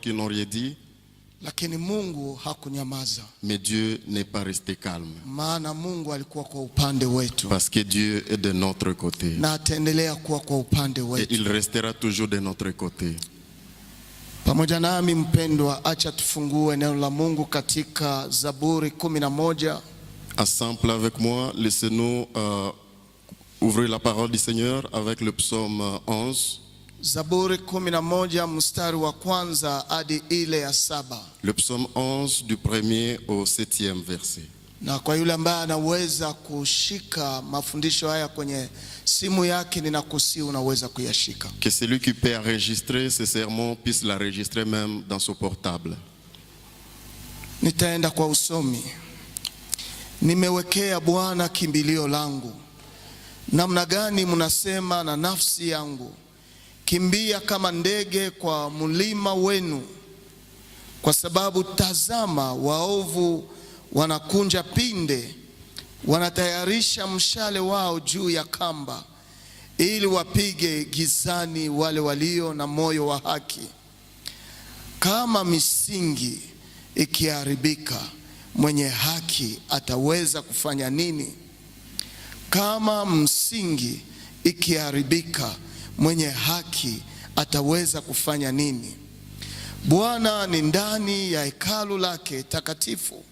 qui n'ont rien dit. Lakini Mungu hakunyamaza. Mais Dieu n'est pas resté calme. Maana Mungu alikuwa kwa upande wetu. Parce que Dieu est de notre côté. Na ataendelea kuwa kwa upande Et wetu. il restera toujours de notre côté. Pamoja nami mpendwa, acha tufungue neno la Mungu katika Zaburi 11. Ensemble avec moi, laissez-nous ouvrir la parole du Seigneur avec le psaume 11. Zaburi 11 mstari wa kwanza hadi ile ya 7. Le psaume 11 du 1er au 7e verset. Na kwa yule ambaye anaweza kushika mafundisho haya kwenye simu yake, ninakusihi unaweza kuyashika. Que celui qui peut enregistrer ces sermons puisse l'enregistrer même dans son portable. Nitaenda kwa usomi. Nimewekea Bwana kimbilio langu. Namna gani mnasema na nafsi yangu, kimbia kama ndege kwa mlima wenu, kwa sababu tazama waovu wanakunja pinde, wanatayarisha mshale wao juu ya kamba, ili wapige gizani wale walio na moyo wa haki. Kama misingi ikiharibika, mwenye haki ataweza kufanya nini? Kama msingi ikiharibika, mwenye haki ataweza kufanya nini? Bwana ni ndani ya hekalu lake takatifu.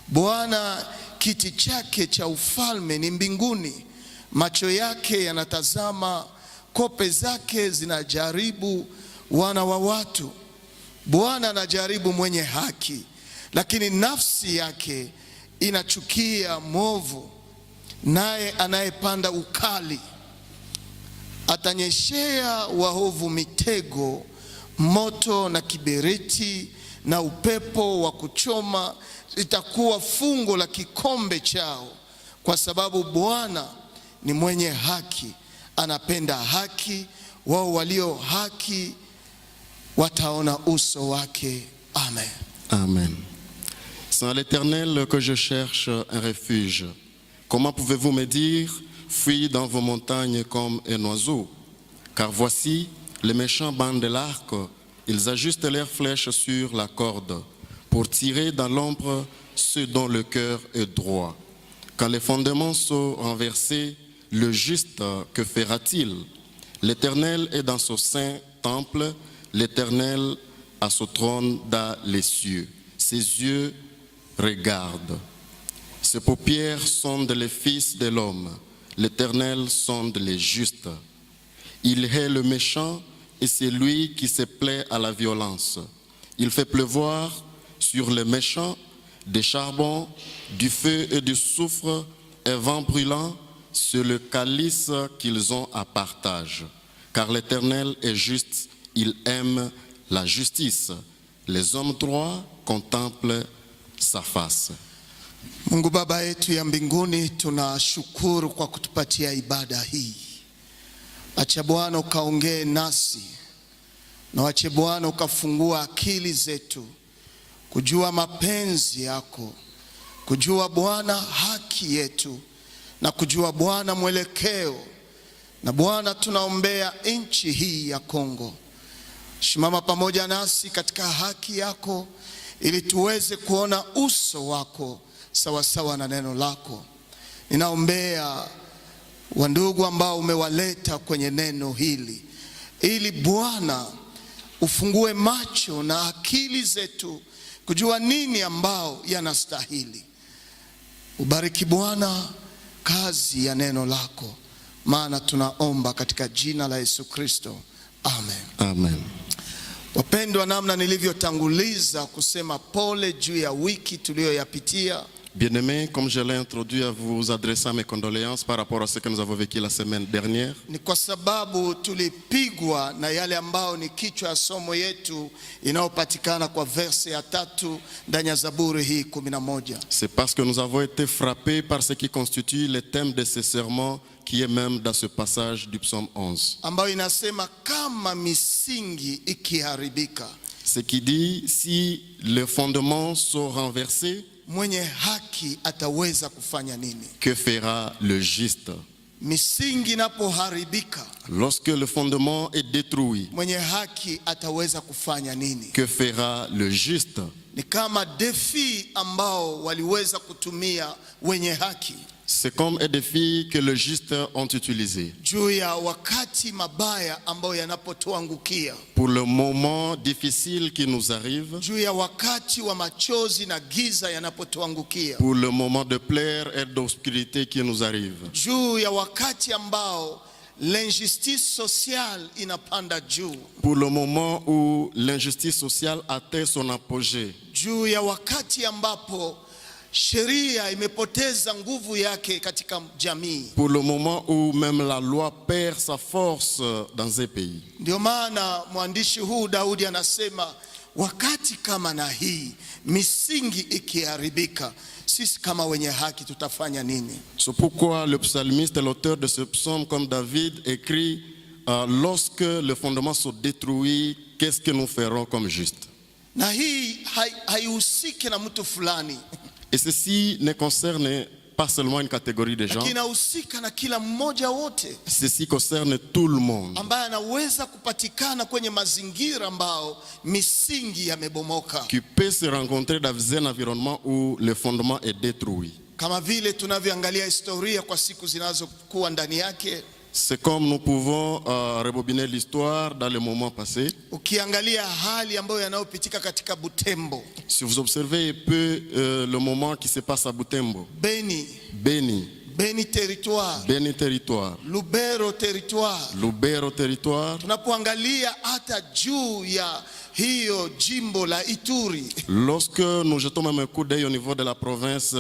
Bwana kiti chake cha ufalme ni mbinguni. Macho yake yanatazama, kope zake zinajaribu wana wa watu. Bwana anajaribu mwenye haki, lakini nafsi yake inachukia mwovu. Naye anayepanda ukali atanyeshea waovu mitego, moto na kiberiti na upepo wa kuchoma itakuwa fungo la kikombe chao. Kwa sababu Bwana ni mwenye haki, anapenda haki, wao walio haki wataona uso wake. Amen. Amen. C'est à l'Éternel que je cherche un refuge. Comment pouvez-vous me dire, fuis dans vos montagnes comme un oiseau? Car voici, les méchants bandent de l'arc, ils ajustent leurs flèches sur la corde, pour tirer dans l'ombre ceux dont le cœur est droit. Quand les fondements sont renversés, le juste, que fera-t-il? L'Éternel est dans son saint temple, l'Éternel à son trône dans les cieux. Ses yeux regardent. Ses paupières sondent les fils de l'homme. L'Éternel sonde les justes. Il hait le méchant et c'est lui qui se plaît à la violence. Il fait pleuvoir sur les méchants des charbons, du feu et du soufre, un vent brûlant sur le calice qu'ils ont à partage. Car l'Éternel est juste, il aime la justice. Les hommes droits contemplent sa face. Mungu Baba yetu ya mbinguni, tunashukuru kwa kutupatia ibada hii. Acha Bwana ukaongee nasi, na acha Bwana ukafungua akili zetu kujua mapenzi yako, kujua Bwana haki yetu, na kujua Bwana mwelekeo. Na Bwana tunaombea nchi hii ya Kongo, simama pamoja nasi katika haki yako, ili tuweze kuona uso wako sawa sawa na neno lako. Ninaombea wandugu ambao umewaleta kwenye neno hili, ili Bwana ufungue macho na akili zetu kujua nini ambao yanastahili. Ubariki Bwana kazi ya neno lako, maana tunaomba katika jina la Yesu Kristo. Amen. Amen. Wapendwa, namna nilivyotanguliza kusema pole juu ya wiki tuliyoyapitia. Bien-aimés, comme je l'ai introduit à vous adresser mes condoléances par rapport à ce que nous avons vécu la semaine dernière. Ni kwa sababu tulipigwa na yale ambao ni kichwa ya somo yetu inayopatikana kwa verse ya 3 ndani ya Zaburi hii 11. C'est parce que nous avons été frappés par ce qui constitue le thème de ce sermon, qui est même dans ce passage du psaume 11. Ambayo inasema kama misingi ikiharibika. Ce qui dit, si les fondements sont renversés, mwenye haki ataweza kufanya nini? que fera le juste? misingi inapoharibika, lorsque le fondement est détruit, mwenye haki ataweza kufanya nini? que fera le juste? Ni kama defi ambao waliweza kutumia wenye haki. C'est comme un défi que les justes ont utilisé. Juu ya wakati mabaya ambao yanapotuangukia. Pour le moment difficile qui nous arrive. Juu ya wakati wa machozi na giza yanapotuangukia. Pour le moment de plaire et d'obscurité qui nous arrive. Juu ya wakati ambao l'injustice sociale inapanda juu. Pour le moment où l'injustice sociale atteint son apogée. Juu ya wakati ambapo sheria imepoteza nguvu yake katika jamii. Pour le moment où même la loi perd sa force dans un pays. Ndio maana mwandishi huu Daudi anasema wakati kama na hii misingi ikiharibika, sisi kama wenye haki tutafanya nini? C'est pourquoi le psalmiste, l'auteur de ce psaume comme David écrit lorsque le fondement se détruit, qu'est-ce que nous ferons comme juste? Na hii haihusiki na mtu fulani. Et ceci ne concerne pas seulement une catégorie de gens. Kinahusika na kila mmoja wote. Ceci concerne tout le monde. Ambaye anaweza kupatikana kwenye mazingira ambao misingi yamebomoka. Qui peut se rencontrer dans un environnement où le fondement est détruit. Kama vile tunavyoangalia historia kwa siku zinazokuwa ndani yake. C'est comme nous pouvons rebobiner l'histoire dans les moments passés. Ukiangalia hali ambayo yanayopitika katika Butembo. Si vous observez un peu le moment qui se passe à Butembo. Beni territoire. Beni territoire. Lubero territoire. Tunapoangalia hata juu ya hiyo jimbo la Ituri. Lorsque nous jetons même un coup d'œil au niveau de la province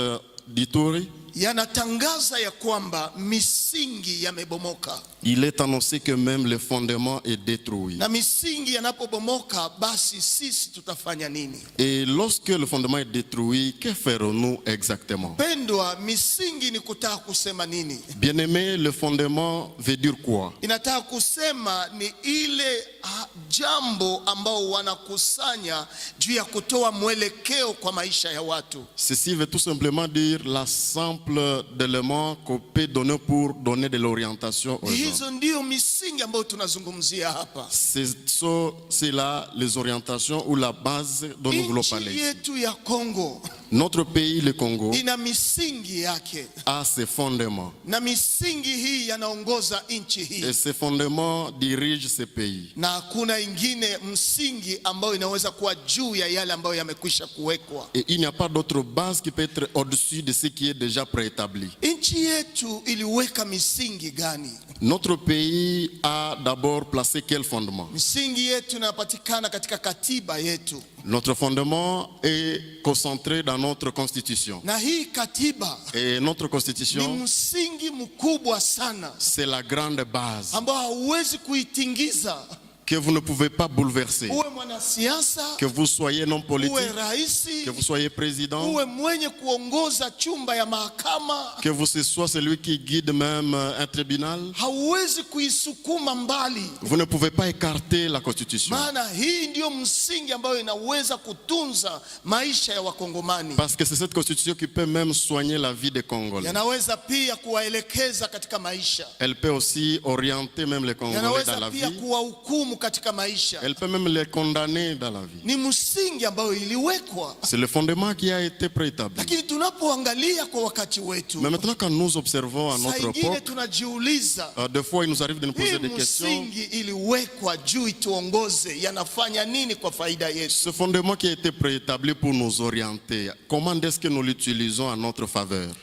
d'Ituri, yanatangaza ya kwamba misingi yamebomoka. Il est annoncé que même le fondement est détruit. Na misingi yanapobomoka basi sisi tutafanya nini? Et lorsque le fondement est détruit, que ferons-nous exactement? Pendwa, misingi ni kutaka kusema nini? Bien-aimé, le fondement veut dire quoi? Inataka kusema ni ile jambo ambao wanakusanya juu ya kutoa mwelekeo kwa maisha ya watu. Ceci veut tout simplement dire l'ensemble d'éléments qu'on peut donner pour donner de l'orientation aux gens. Hizo ndio misingi ambayo tunazungumzia hapa. C'est là les orientations ou la base dont nous voulons parler. Nchi yetu ya Congo, notre pays, le Congo, ina misingi yake. A ses fondements. Na misingi hii yanaongoza nchi hii. Et ces fondements dirigent ce pays. Na hakuna ingine msingi ambayo inaweza kuwa juu ya yale ambayo yamekwisha kuwekwa. Et il n'y a pas d'autre base qui peut être au-dessus de ce qui est déjà préétabli. Nchi yetu iliweka misingi gani? Notre pays a d'abord placé quel fondement? Misingi yetu inapatikana katika katiba yetu. Notre fondement est concentré dans notre constitution. Na hii katiba, et notre constitution, ni msingi mkubwa sana. C'est la grande base. Ambao hauwezi kuitingiza. Que vous ne pouvez pas bouleverser. Uwe mwanasiasa, que vous soyez non politique, uwe raisi, que vous soyez président, uwe mwenye kuongoza chumba ya mahakama, que vous soyez celui qui guide même un tribunal, hauwezi kuisukuma mbali. Vous ne pouvez pas écarter la constitution. Maana hii ndio msingi ambayo inaweza kutunza maisha ya Wakongomani. Parce que c'est cette constitution qui peut même soigner la vie des Congolais. Yanaweza pia kuwaelekeza katika maisha. Elle peut aussi orienter même les Congolais dans la vie. Yanaweza pia kuwahukumu katika maisha. Elle peut même les condamner dans la vie. Ni msingi ambayo iliwekwa. C'est le fondement qui a été préétabli. Lakini tunapoangalia kwa wakati wetu, mais maintenant quand nous observons à notre époque, tunajiuliza, des fois il nous arrive de nous poser des questions. Msingi iliwekwa juu ituongoze, yanafanya nini kwa faida yetu? Ce fondement qui a été préétabli pour nous orienter, comment est-ce que nous l'utilisons à notre faveur?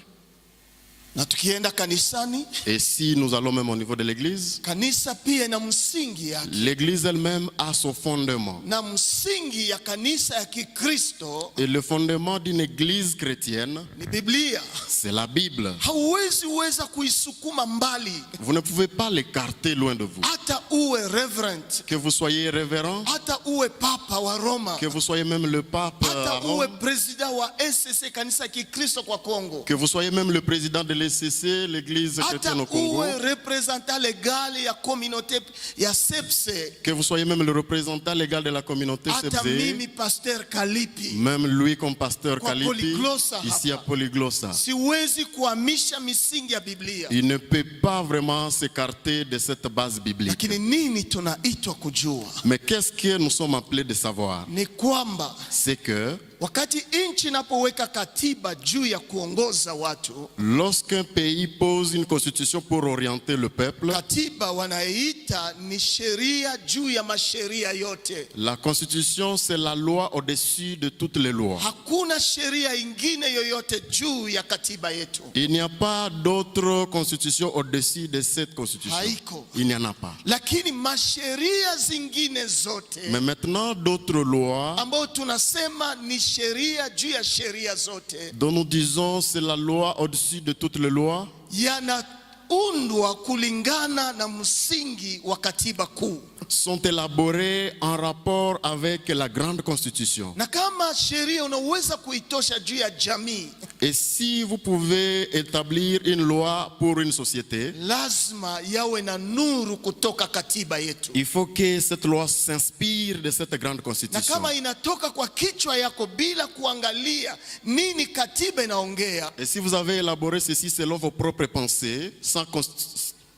Na tukienda kanisani, et si nous allons même au niveau de l'église, kanisa pia na msingi yake. L'église elle-même a son fondement. Na msingi ya kanisa ya Kikristo, et le fondement d'une église chrétienne, ni Biblia. C'est la Bible. Hauwezi weza kuisukuma mbali. Vous ne pouvez pas l'écarter loin de vous. Hata uwe reverend, que vous soyez révérend, hata uwe papa wa Roma, que vous soyez même le pape, hata uwe président wa SCC kanisa ya Kikristo kwa Kongo, que vous soyez même le président de RVCC, l'église hata chrétienne au Congo, uwe representant legal ya communauté ya SEPSE, que vous soyez même le représentant légal de la communauté hata SEPSE, mimi Pasteur Kalipi même lui comme pasteur Kwa Kalipi, Polyglossa ici à hapa. Polyglossa, siwezi kuhamisha misingi ya Biblia. il ne peut pas vraiment s'écarter de cette base biblique. Lakini nini tunaitwa kujua Mais qu'est-ce que nous sommes appelés de savoir? ni kwamba C'est que wakati nchi inapoweka katiba juu ya kuongoza watu, lorsqu'un pays pose une constitution pour orienter le peuple, katiba wanaita ni sheria juu ya masheria yote. la constitution c'est la loi au-dessus de toutes les lois. Hakuna sheria ingine yoyote juu ya katiba yetu. Il n'y a pas d'autre constitution au-dessus de cette constitution. Haiko. Il n'y en a pas. Lakini masheria zingine zote Mais maintenant d'autres lois ambao tunasema ni sheria juu ya sheria zote dont nous disons c'est la loi au-dessus de toutes les lois yanaundwa kulingana na msingi wa katiba kuu. sont élaborées en rapport avec la grande constitution. Na kama sheria unaweza kuitosha juu ya jamii, Et si vous pouvez établir une loi pour une société, lazima yawe na nuru kutoka katiba yetu. il faut que cette loi s'inspire de cette grande Na constitution. kama inatoka kwa kichwa yako bila kuangalia nini katiba inaongea, Et si vous avez élaboré ceci selon vos propres pensées,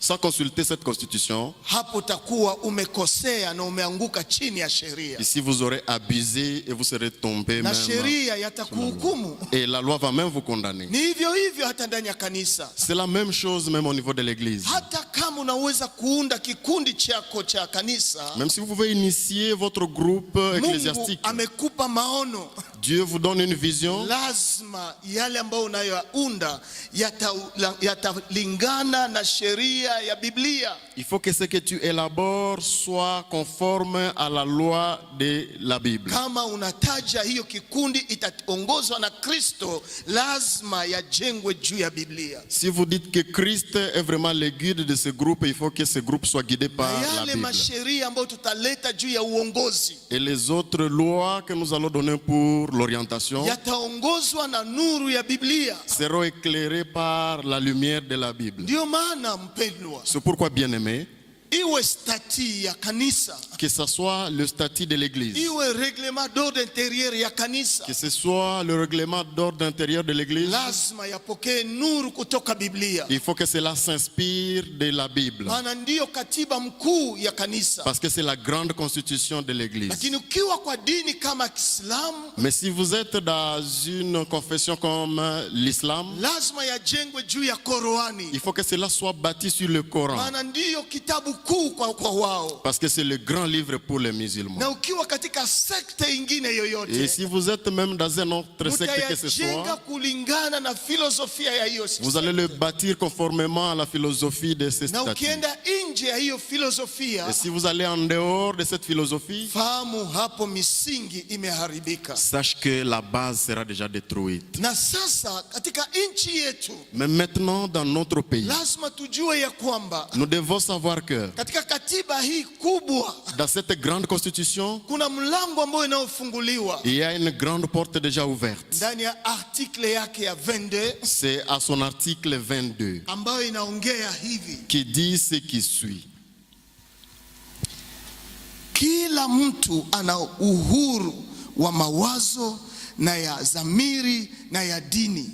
sans consulter cette constitution, hapo utakuwa umekosea na umeanguka chini ya sheria, ici vous aurez abusé et vous serez tombé na même. sheria yatakuhukumu. Et la loi va même vous condamner. Ni hivyo hivyo hata ndani ya kanisa. C'est la même chose même au niveau de l'église. Hata kama unaweza kuunda kikundi chako cha kanisa, Même si vous pouvez initier votre groupe Mungu ecclésiastique, amekupa maono, Dieu vous donne une vision. lazima yale ambayo unayounda yatalingana na sheria ya Biblia. Il faut que ce que tu élabores soit conforme à la loi de la Bible. Kama unataja hiyo kikundi itaongozwa na Kristo, lazima yajengwe juu ya Biblia. Si vous dites que Christ est vraiment le guide de ce groupe, il faut que ce groupe soit guidé par Na la yale Bible. masheria ambayo tutaleta juu ya uongozi Et les autres lois que nous allons donner pour l'orientation yataongozwa na nuru ya Biblia. seront éclairées par la lumière de la Bible. Ndio maana mpendwa, C'est pourquoi, bien-aimé, iwe stati ya kanisa, que ce soit le statut de l'Église, iwe reglement d'ordre intérieur ya kanisa, que ce soit le règlement d'ordre intérieur de l'Église, lazima yapokee nuru kutoka Biblia, il faut que cela s'inspire de la Bible. maana ndiyo katiba mkuu ya kanisa. Parce que c'est la grande constitution de l'Église. Lakini ukiwa kwa dini kama Kiislamu, Mais si vous êtes dans une confession comme l'islam, lazima yajengwe juu ya Qur'ani, il faut que cela soit bâti sur le Coran. maana ndiyo kitabu kuu kwa wao. Parce que c'est le grand livre pour les musulmans. Na ukiwa katika sekta ingine Et yoyote, si vous êtes même dans un autre secte que ce mutayajenga soit, kulingana na filosofia ya hiyo vous allez le bâtir conformément à la philosophie de ces na statuts. ukienda nje ya hiyo filosofia, Et si vous allez en dehors de cette philosophie, fahamu hapo misingi imeharibika. sache que la base sera déjà détruite. Na sasa katika nchi yetu Mais maintenant, dans notre pays, lazima tujue ya kwamba nous devons savoir que katika katiba hii kubwa dans cette grande constitution, kuna mlango ambao unaofunguliwa il y a une grande porte déjà ouverte. ndani ya artikle yake ya 22 C'est à son article 22 ambayo inaongea hivi: qui dit ce qui suit. kila mtu ana uhuru wa mawazo na ya dhamiri na ya dini.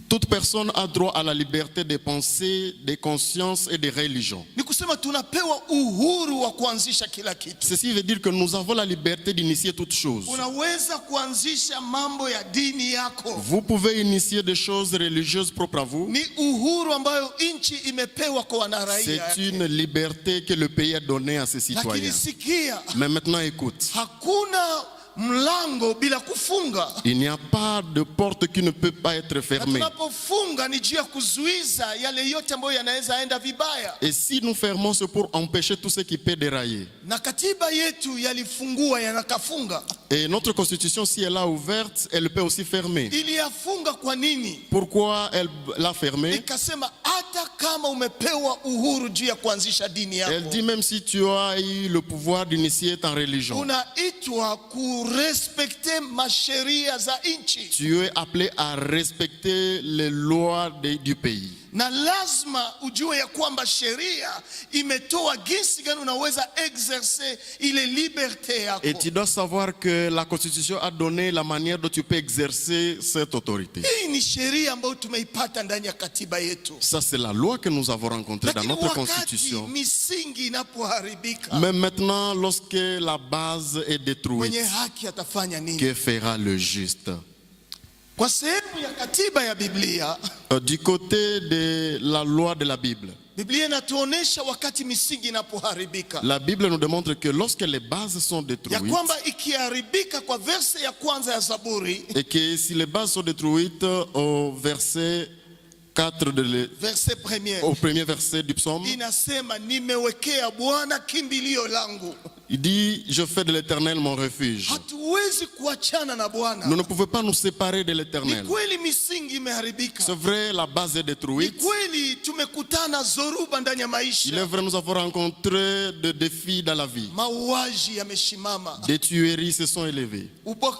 Toute personne a droit à la liberté de pensée, de conscience et de religion. Ni kusema tunapewa uhuru wa kuanzisha kila kitu. Ceci veut dire que nous avons la liberté d'initier toutes choses. Unaweza kuanzisha mambo ya dini yako. Vous pouvez initier des choses religieuses propres à vous. Ni uhuru ambayo nchi imepewa kwa wanaraia C'est yake. une liberté que le pays a donnée à ses Lakini citoyens. sikia, Mais maintenant écoute, hakuna mlango bila kufunga. il n'y a pas de porte qui ne peut pas être Na fermée. tunapofunga ni juu ya kuzuiza yale yote ambayo yanaweza enda vibaya. Et si nous fermons, c'est pour empêcher tout ce qui peut dérailler. Na katiba yetu yalifungua yanakafunga. Et notre constitution, si elle est ouverte, elle peut aussi fermer. Iliyafunga kwa nini? Pourquoi elle l'a fermée? Ikasema hata kama umepewa uhuru juu ya kuanzisha dini Elle yako, dit même si tu as eu le pouvoir d'initier ta religion, unaitwa kurespekte masheria za nchi. tu es appelé à respecter les lois du pays. Na lazima ujue ya kwamba sheria imetoa jinsi gani unaweza exercer ile liberté yako. Et tu dois savoir que la Constitution a donné la manière dont tu peux exercer cette autorité. Hii ni sheria ambayo tumeipata ndani ya katiba yetu. Ça, c'est la loi que nous avons rencontrée dans notre Constitution. Misingi inapoharibika, Mais maintenant, lorsque la base est détruite, mwenye haki atafanya nini? que fera le juste? Kwa sehemu ya katiba ya Biblia, Du côté de la loi de la Bible, Biblia inatuonesha wakati misingi inapoharibika, la Bible nous démontre que lorsque les bases sont ya détruites, kwamba ikiharibika kwa verse ya kwanza ya Zaburi, et que si les bases sont détruites au verset 4 verse premier, au premier verset du psaume, inasema nimewekea Bwana kimbilio langu. il dit, je fais de l'Éternel mon refuge. Hatuwezi kuachana na Bwana. Nous ne pouvons pas nous séparer de Ni l'Éternel. kweli misingi imeharibika. C'est vrai, la base est Ni détruite. kweli tumekutana zoruba ndani ya Il est maisha. vrai, nous avons rencontré des défis dans la vie. Mauaji yameshimama. Des tueries se sont élevées.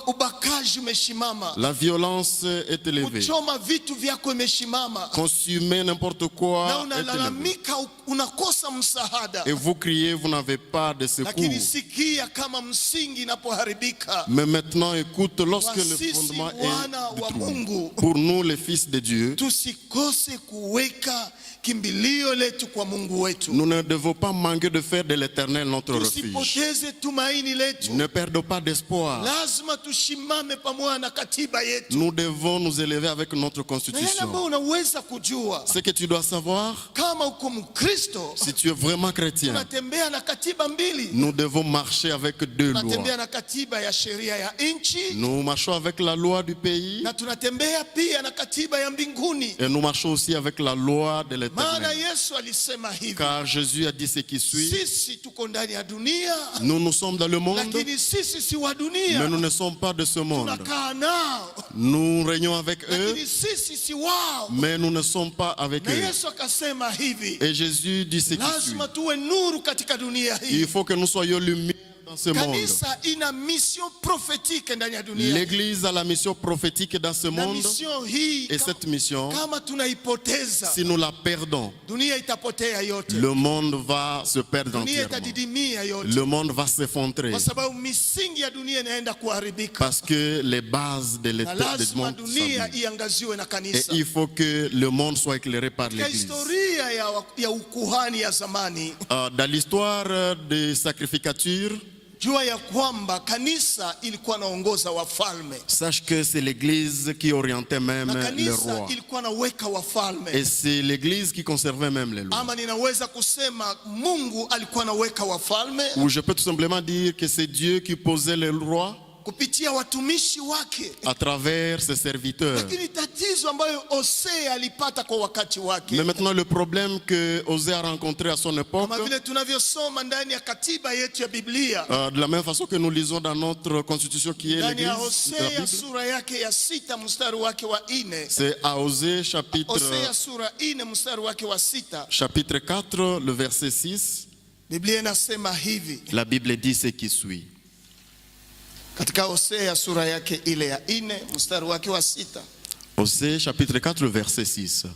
Ubakaji umeshimama. La violence est élevée. Kuchoma vitu vyako imeshimama. Consommer n'importe Na quoi est élevé. unalalamika unakosa msaada. Et vous criez, vous n'avez pas de secours. Lakini sikia kama msingi inapoharibika. Mais maintenant, écoute, lorsque le Wasisi fondement wana est wa détruit, Mungu, pour nous, les fils de Dieu, tusikose kuweka kimbilio letu kwa Mungu wetu. nous ne devons pas manquer de faire de l'Éternel notre refuge. Tusipoteze tumaini letu. Ne perdons pas d'espoir. Lazima tushimame pamoja na katiba yetu. Nous devons nous élever avec notre Na yale constitution. ambayo unaweza kujua, Ce que tu dois savoir, kama uko Mkristo, si tu es vraiment chrétien, tunatembea na katiba mbili. nous devons marcher avec deux lois. Tunatembea na katiba ya sheria ya nchi, Nous marchons avec la loi du pays na tunatembea pia na katiba ya mbinguni. et nous marchons aussi avec la loi de Maana l'Éternel. Yesu alisema hivi, Car Jésus a dit ce qui suit. sisi tuko ndani ya dunia, Nous sommes dans le monde, lakini sisi si wa mais dunia. nous ne sommes pas de ce monde. Tunakaa nao, Nous régnons avec eux, lakini sisi si wao. mais nous ne sommes pas avec Na eux. Yesu akasema hivi, Et Jésus dit ce qui suit. lazima tuwe nuru katika dunia hii. Il faut que nous soyons lumière dans ce monde. Kanisa ina mission prophétique ndani ya dunia. L'Église a la mission prophétique dans ce Na monde. mission hii Et cette mission, kama tunaipoteza, si nous la perdons, dunia itapotea yote. le monde va se perdre Dunia entièrement. itadidimia yote. Le monde va s'effondrer Kwa sababu misingi ya dunia inaenda kuharibika. parce que les bases de Na l'État du lazima monde dunia s'abîment. iangaziwe na Et kanisa. il faut que le monde soit éclairé par Katika l'Église. historia ya ukuhani ya zamani, Dans l'histoire des sacrificatures, jua ya kwamba kanisa ilikuwa naongoza wafalme. sache que c'est l'Église qui orientait même Na les kanisa rois. ilikuwa naweka wafalme. Et c'est l'Église qui conservait même les lois. Ama ninaweza kusema Mungu alikuwa naweka wafalme Ou je peux tout simplement dire que c'est Dieu qui posait les rois kupitia watumishi wake. à travers ses serviteurs. Lakini tatizo ambayo Hosea alipata kwa wakati wake, Mais maintenant, le problème que Osée a rencontré à son époque, kama vile tunavyosoma ndani ya katiba yetu ya Biblia, de la même façon que nous lisons dans notre constitution qui est ndani ya l'Église, la Hosea Bible, sura yake ya 6 mstari wake wa 4. c'est à Osée chapitre Hosea sura 4 mstari wake wa 6, chapitre 4, le verset 6, Biblia inasema hivi la Bible dit ce qui suit. katika Hosea sura yake ile ya 4 mstari wake wa 6, Osée chapitre 4, le verset 6,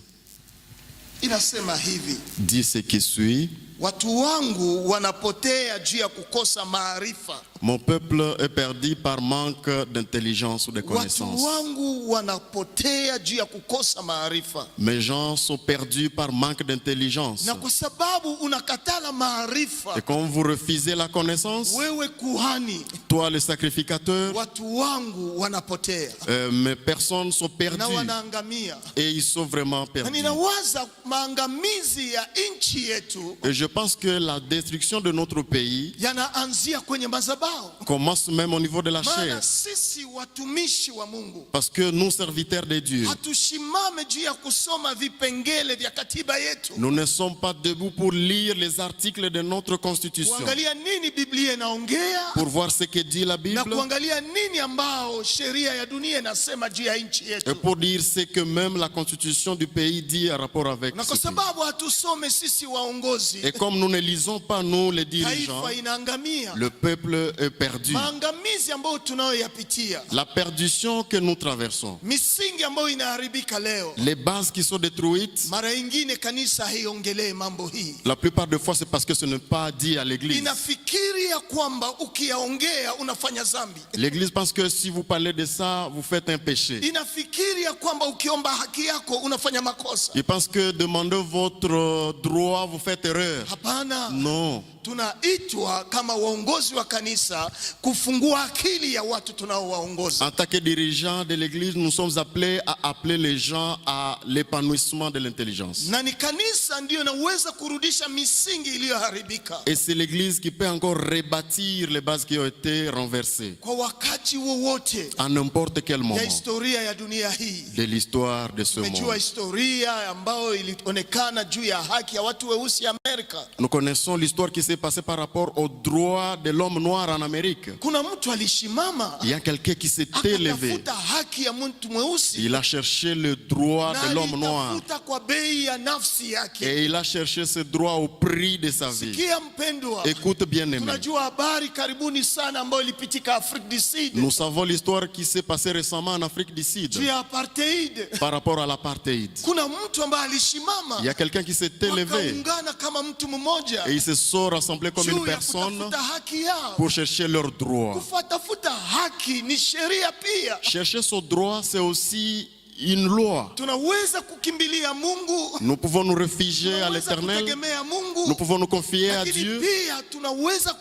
inasema hivi, dit ce qui suit. watu wangu wanapotea juu ya kukosa maarifa. Mon peuple est perdu par manque d'intelligence ou de Watu connaissance. wangu wanapotea juu ya kukosa maarifa. Mes gens sont perdus par manque d'intelligence. Na kwa sababu unakatala maarifa, Et quand vous refusez la connaissance, wewe kuhani, toi le sacrificateur, watu wangu wanapotea mes personnes sont na perdues wanaangamia. et ils sont vraiment Na perdus. ninawaza maangamizi ya nchi yetu Et je pense que la destruction de notre pays yanaanzia kwenye madhabahu. commence même au niveau de la chair. Maana sisi watumishi wa Mungu Parce que nous, serviteurs de Dieu, hatushimame juu ya kusoma vipengele vya katiba yetu, nous ne sommes pas debout pour lire les articles de notre constitution, kuangalia nini Biblia inaongea pour voir ce que dit la na Bible kuangalia nini ambao sheria ya dunia inasema juu ya nchi et yetu. pour dire ce que même la constitution du pays dit en rapport avec Na ce kwa pays. sababu hatusome sisi waongozi, Et Et comme nous ne lisons pas, nous les dirigeants, taifa inaangamia. le peuple est perdu. Maangamizi ambayo tunayoyapitia, La perdition que nous traversons, misingi ambayo inaharibika leo, les bases qui sont détruites, mara nyingine kanisa haiongelee mambo hii. la plupart des fois c'est parce que ce n'est pas dit à l'église. Inafikiri ya kwamba ukiyaongea unafanya dhambi. L'église pense que si vous parlez de ça, vous faites un péché. Inafikiri ya kwamba ukiomba haki yako unafanya makosa. Il pense que demander votre droit, vous faites erreur. Hapana. Non. Tunaitwa kama waongozi wa kanisa kufungua akili ya watu tunaowaongoza. En tant que dirigeant de l'église, nous sommes appelés à appeler les gens à l'épanouissement de l'intelligence. Na ni kanisa ndio inaweza kurudisha misingi iliyoharibika. Et c'est l'église qui peut encore rebâtir les bases qui ont été renversées. Kwa wakati wowote, à n'importe quel moment ya historia ya dunia hii, de l'histoire de ce tumejua monde. historia ambayo ilionekana juu ya haki ya watu weusi Amerika. Nous connaissons l'histoire qui s'est passée par rapport aux droits de l'homme noir en Amérique. Kuna mtu alishimama, Il y a quelqu'un qui s'est élevé. akatafuta haki ya mtu mweusi. Il a cherché le droit de l'homme noir. Alitafuta kwa bei ya nafsi yake. Et il a cherché ce droit au prix de sa vie. Sikia mpendwa, Écoute bien aimé. tunajua habari karibuni sana ambayo ilipitika Afrika du Sud. Nous savons l'histoire qui s'est passée récemment en Afrique du Sud Juu ya apartheid. par rapport à l'apartheid. Kuna mtu ambaye alishimama, Il y a quelqu'un qui s'est élevé wakaungana kama mtu mmoja et ils se sont rassemblés comme une juu ya personne kutafuta haki yao. pour chercher leurs droits. Kutafuta haki ni sheria pia. Chercher son droit, c'est aussi une loi. Tunaweza kukimbilia Mungu, Nous pouvons nous réfugier à tunaweza l'Éternel. kutegemea Mungu, Nous pouvons nous confier à lakini Dieu. pia tunaweza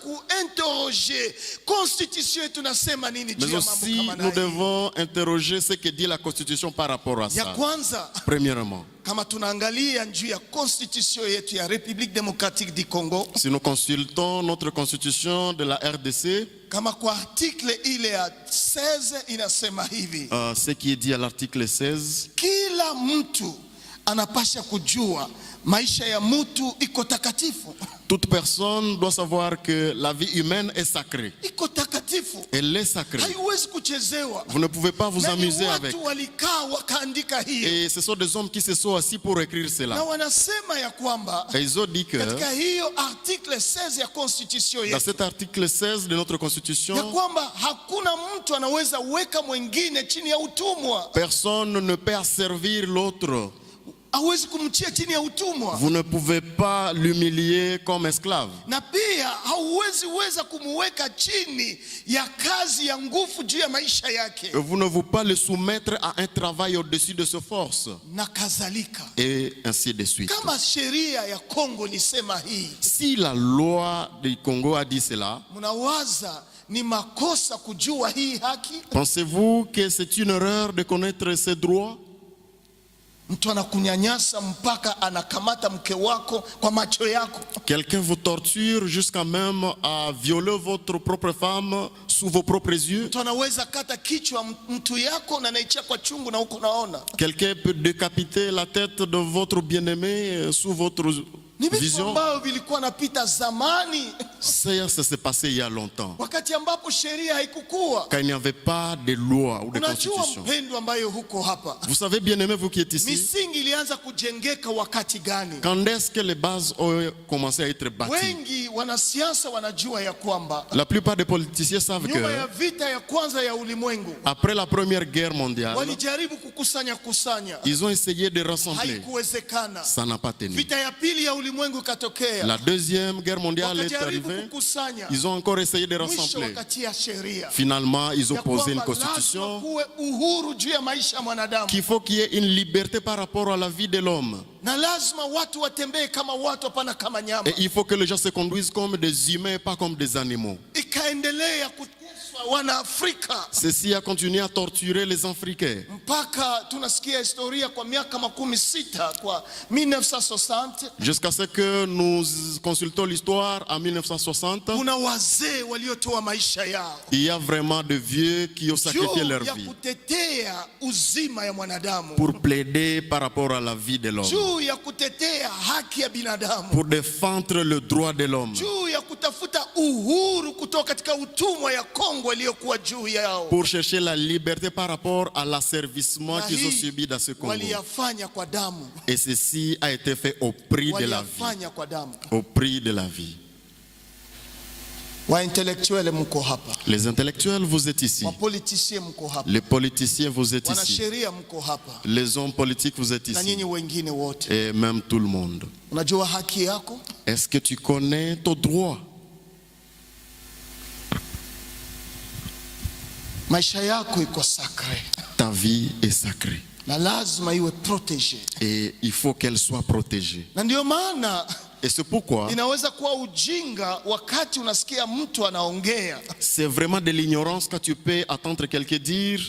kuinterroger constitution yetu nasema nini juu Mais ya mambo aussi, kama nous haya. devons interroger ce que dit la Constitution par rapport à Ya ça. kwanza, Premièrement, kama tunaangalia juu ya constitution yetu ya République démocratique du Congo, si nous consultons notre Constitution de la RDC, kama kwa article ile ya 16 inasema hivi: ce qui est dit à l'article 16, kila mtu anapasha kujua maisha ya mtu iko takatifu. toute personne doit savoir que la vie humaine est sacrée. Iko takatifu, Elle est sacrée. haiwezi kuchezewa. Vous ne pouvez pas vous Na ni amuser avec. watu walikaa wakaandika hiyo, Et ce sont des hommes qui se sont assis pour écrire na cela. wanasema ya kwamba Et ils ont dit que katika hiyo article 16 ya constitution dans yetu cet article 16 de notre ya Constitution, kwamba hakuna mtu anaweza weka mwingine chini ya utumwa, personne ne peut asservir l'autre. hawezi kumtia chini ya utumwa, Vous ne pouvez pas l'humilier comme esclave. na pia hauwezi weza kumuweka chini ya kazi ya nguvu juu ya maisha yake, Vous ne pouvez pas le soumettre à un travail au-dessus de ses forces. na kadhalika. Et ainsi de suite. Kama sheria ya Kongo lisema hii, Si la loi du Congo a dit cela, mnawaza ni makosa kujua hii haki? pensez-vous que c'est une erreur de connaître ses droits? Mtu anakunyanyasa mpaka anakamata mke wako kwa macho yako. Quelqu'un vous torture jusqu'à même à violer votre propre femme sous vos propres yeux. Mtu anaweza kata kichwa mtu yako na anaichia kwa chungu na huko naona. Quelqu'un peut décapiter la tête de votre bien-aimé sous votre Ni vitu vision. ambavyo vilikuwa napita zamani, Ça s'est passé il y a longtemps, wakati ambapo sheria haikukua. quand il n'y avait pas de loi ou de Unajua constitution. mpendo ambayo huko hapa, Vous savez, bien-aimé, vous qui êtes ici, misingi ilianza kujengeka wakati gani? quand est-ce que les bases ont commencé à être bâties? Wengi wanasiasa wanajua ya kwamba La plupart des politiciens savent nyuma ya que vita ya kwanza ya ulimwengu après la Première Guerre mondiale, walijaribu kukusanya, ils ont essayé de rassembler. haikuwezekana. Ça n'a pas tenu. Vita ya pili ya ulimwengu ikatokea, La Deuxième Guerre mondiale est wakajaribu arrivée. kukusanya, Ils ont encore essayé de mwisho rassembler. wakatia sheria Finalement, ils ont ya posé une kwamba lazima constitution kuwe uhuru juu ya maisha ya mwanadamu, qu'il faut qu'il y ait une liberté par rapport à la vie de l'homme. na lazima watu watembee kama watu, hapana kama nyama. Et il faut que les gens se conduisent comme des humains et pas comme des animaux. Ikaendelea kuteswa wana Afrika Ceci a continué à torturer les Africains. mpaka tunasikia historia kwa miaka 60, kwa 1960 Jusqu'à ce que nous consultons l'histoire en 1960, kuna wazee waliotoa maisha yao il y a vraiment de vieux qui ont sacrifié juu leur ya vie kutetea uzima ya mwanadamu, pour plaider par rapport à la vie de l'homme, juu ya kutetea haki ya binadamu, pour défendre le droit de l'homme, juu ya kutafuta uhuru kutoka katika utumwa ya Kongo viwango aliyokuwa juu yao. pour chercher la liberté par rapport à l'asservissement Na qu'ils ont hii subi dans ce Congo. waliyafanya kwa damu. Et ceci a été fait au prix de la vie. Waliyafanya kwa damu. Au prix de la vie. Wa intellectuel mko hapa. Les intellectuels, vous êtes ici. Wa politiciens mko hapa. Les politiciens, vous êtes Wana ici. sheria mko hapa. Les hommes politiques, vous êtes Na ici. nyinyi wengine wote. Et même tout le monde. Unajua haki yako? Est-ce que tu connais ton droit? Maisha yako iko sacré. Ta vie est sacrée. Na lazima iwe protégée. Et il faut qu'elle soit protégée. Na ndio maana Et c'est pourquoi inaweza kuwa ujinga wakati unasikia mtu anaongea c'est vraiment de l'ignorance quand tu peux attendre quelqu'un dire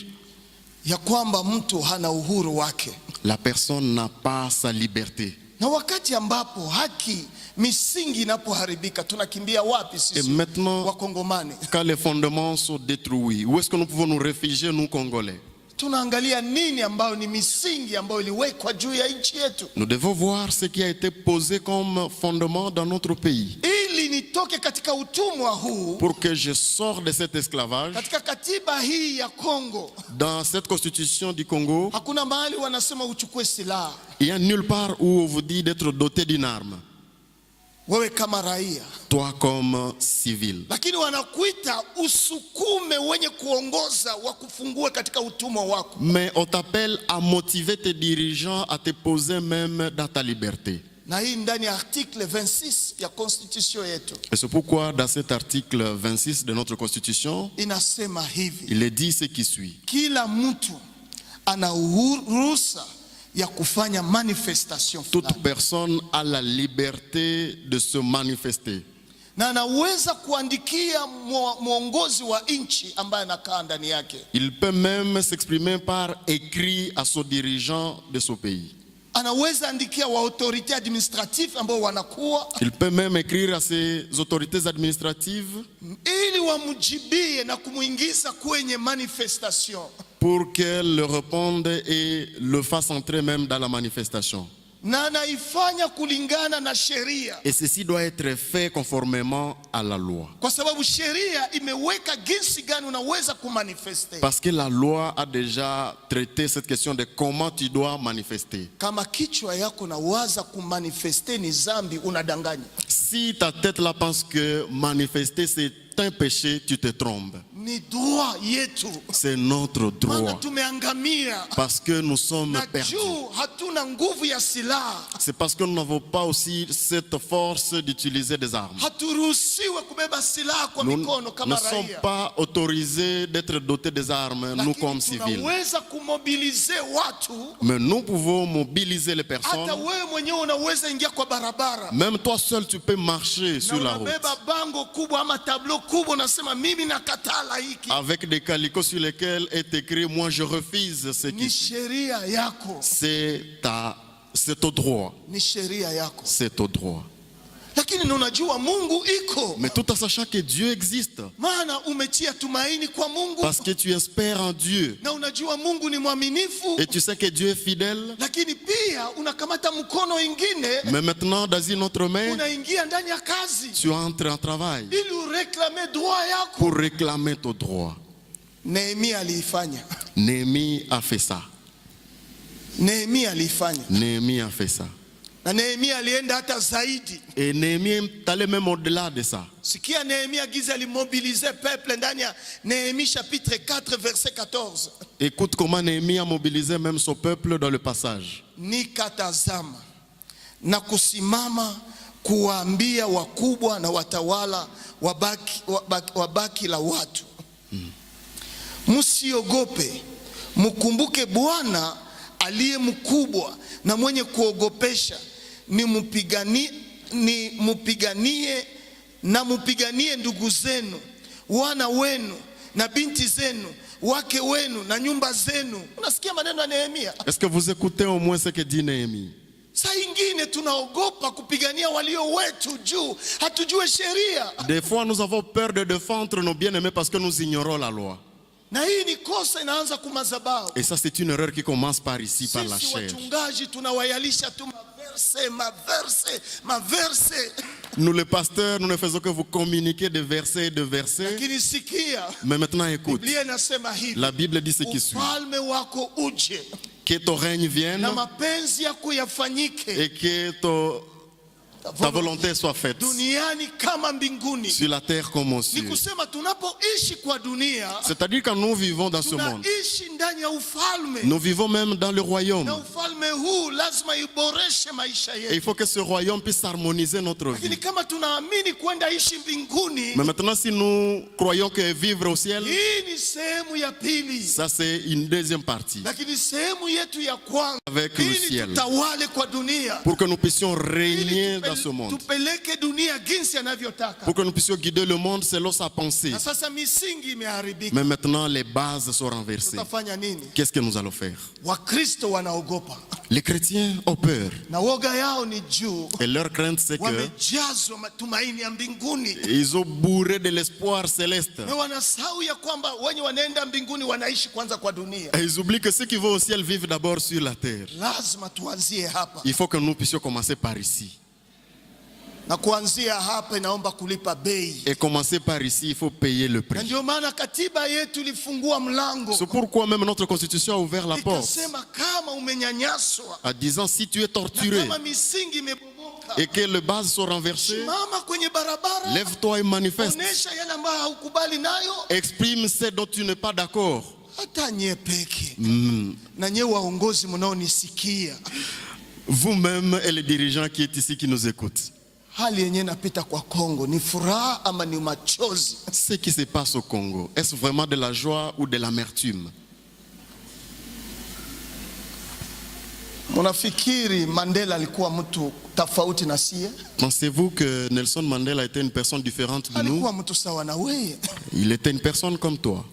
ya kwamba mtu hana uhuru wake. la personne n'a pas sa liberté. Na wakati ambapo haki misingi inapoharibika tunakimbia wapi Et sisi maintenant, Wakongomani? quand les fondements sont détruits, où est-ce que nous pouvons nous réfugier, nous Congolais? Tunaangalia nini ambayo ni misingi ambayo iliwekwa juu ya nchi yetu, Nous devons voir ce qui a été posé comme fondement dans notre pays. ili nitoke katika utumwa huu. Pour que je sorte de cet esclavage, Katika katiba hii ya Kongo dans cette constitution du Congo, hakuna mahali wanasema uchukue silaha il n'y a nulle part où on vous dit d'être doté d'une arme, wewe kama raia, toi comme civil. lakini wanakuita usukume wenye kuongoza wakufungue katika utumwa wako. Mais on t'appelle à motiver tes dirigeants à te poser même dans ta liberté. Na hii ndani ya article 26 ya constitution yetu Et c'est pourquoi dans cet article 26 de notre constitution, inasema hivi: il est dit ce qui suit. kila mtu ana ruhusa ya kufanya manifestation Toute fulani, personne a la liberté de se manifester. na anaweza kuandikia mwongozi wa nchi ambaye anakaa ndani yake. Il peut même s'exprimer par écrit à son dirigeant de son pays. Anaweza andikia wa autorité administrative ambao wanakuwa, Il peut même écrire à ses autorités administratives ili wamjibie na kumuingiza kwenye manifestation. pour qu'elles le répondent et le fassent entrer même dans la manifestation. Na anaifanya kulingana na sheria, Et ceci doit être fait conformément à la loi. kwa sababu sheria imeweka jinsi gani unaweza kumanifeste. Parce que la loi a déjà traité cette question de comment tu dois manifester. Kama kichwa yako na waza kumanifeste ni zambi, unadanganya. Si ta tête là pense que manifester c'est un péché, tu te trompes. Ni droit yetu, C'est notre maana droit. tumeangamia Parce que nous sommes na perdus. juu hatuna nguvu ya silaha. C'est parce que nous n'avons pas aussi cette force d'utiliser des armes. Haturuhusiwe kubeba silaha kwa Nous mikono ne kama sommes raia, pas autorisés d'être dotés des armes, nous comme lakini civils. tunaweza kumobilize watu. Mais nous pouvons mobiliser les Hata personnes. wewe mwenyewe unaweza ingia kwa barabara Même toi seul, tu peux marcher na sur la route. unabeba bango kubwa ama tablo kubwa, unasema mimi nakatala hiki. Avec des calicots sur lesquels est écrit « Moi, je refuse ce Ni qui... » sheria yako, C'est ton droit. ni sheria yako. C'est ton droit. Lakini unajua Mungu iko, Mais tout en sachant que Dieu existe. maana umetia tumaini kwa Mungu, Parce que tu espères en Dieu. na unajua Mungu ni mwaminifu. Et tu sais que Dieu est fidèle. Lakini pia unakamata mkono ingine, Mais maintenant, dans une autre main, unaingia ndani ya kazi tu entres en travail ili ureklame droit yako. pour réclamer ton droit. Nehemia aliifanya. Néhémie a fait ça. Nehemia aliifanya, Néhémie a fait ça. na Nehemia alienda hata zaidi. Et Néhémie est allé même au-delà de ça. Sikia Nehemia giza alimobilize peuple ndani ya Nehemia chapitre 4 verset 14. Écoute comment Néhémie a mobilisé même son peuple dans le passage. Nikatazama na kusimama kuwaambia wakubwa na watawala wabaki la watu, msiogope, mkumbuke Bwana aliye mkubwa na mwenye kuogopesha, mupiganie ndugu zenu, wana wenu na binti zenu, wake wenu na nyumba zenu. Unasikia maneno ya Nehemia? Est-ce que vous écoutez au moins ce que dit Néhémie? Saa ingine tunaogopa kupigania walio wetu juu hatujue sheria. Des fois, nous avons peur de défendre nos bien-aimés parce que nous ignorons la loi. Na hii ni kosa inaanza kumazabao. Et ça, c'est une erreur qui commence par ici, par la Sisi chair. wachungaji tunawayalisha tu maverse. Nous les pasteurs, nous ne faisons que vous communiquer des versets et de versets. Lakini sikia, Mais maintenant écoute, Biblia inasema hivi, la Bible dit ce qui suit. ufalme wako uje Que ton règne vienne na mapenzi yako yafanyike et que ta volonté soit faite duniani kama mbinguni. sur la terre comme au Ni ciel. kusema tunapoishi kwa dunia, C'est-à-dire que nous vivons dans ce monde. tunaishi ndani ya ufalme, Nous vivons même dans le royaume. na ufalme huu lazima iboreshe maisha Et il yetu. faut que ce royaume puisse harmoniser notre Lakini vie. kama tunaamini kwenda ishi mbinguni, Mais maintenant, si nous croyons que vivre au ciel, hii ni sehemu ya pili. ça c'est une deuxième partie. Lakini sehemu yetu ya kwanza, Avec le ili ciel. tutawale kwa dunia, Pour que nous puissions régner ili dans ce monde. tupeleke dunia jinsi anavyotaka. Pour que nous puissions guider le monde selon sa pensée. Na sasa misingi imeharibika, Mais maintenant, les bases sont renversées. tutafanya nini? Qu'est-ce que nous allons faire? Wakristo wanaogopa Les chrétiens ont peur. na woga yao ni juu, Et leur crainte, c'est que wamejazwa matumaini ya mbinguni, ils ont bourré de l'espoir céleste. na wanasahau ya kwamba wenye wanaenda mbinguni wanaishi kwanza kwa dunia. Et ils oublient que ceux qui vont au ciel vivent d'abord sur la terre. Lazima tuanzie hapa, Il faut que nous puissions commencer par ici. na kuanzia hapa inaomba kulipa bei. Et commencer par ici, il faut payer le Na prix. ndio maana katiba yetu ilifungua mlango, C'est pourquoi même notre constitution a ouvert la porte ikasema kama umenyanyaswa en disant si tu es na torturé kama misingi imebomoka, et que les bases sont renversées, simama kwenye barabara, lève-toi et manifeste. onesha yale ambayo haukubali nayo. Exprime ce dont tu n'es pas d'accord. Hata nye peke na nye waongozi mnaonisikia, Vous-même et les dirigeants qui est ici qui nous écoutent. hali yenyewe napita kwa Kongo ni furaha ama ni machozi? Ce qui se passe au Congo, est-ce vraiment de la joie ou de l'amertume? Mnafikiri Mandela alikuwa mtu tofauti na sie? Pensez-vous que Nelson Mandela était une personne différente de nous? Alikuwa mtu sawa na wewe. Il était une personne comme toi.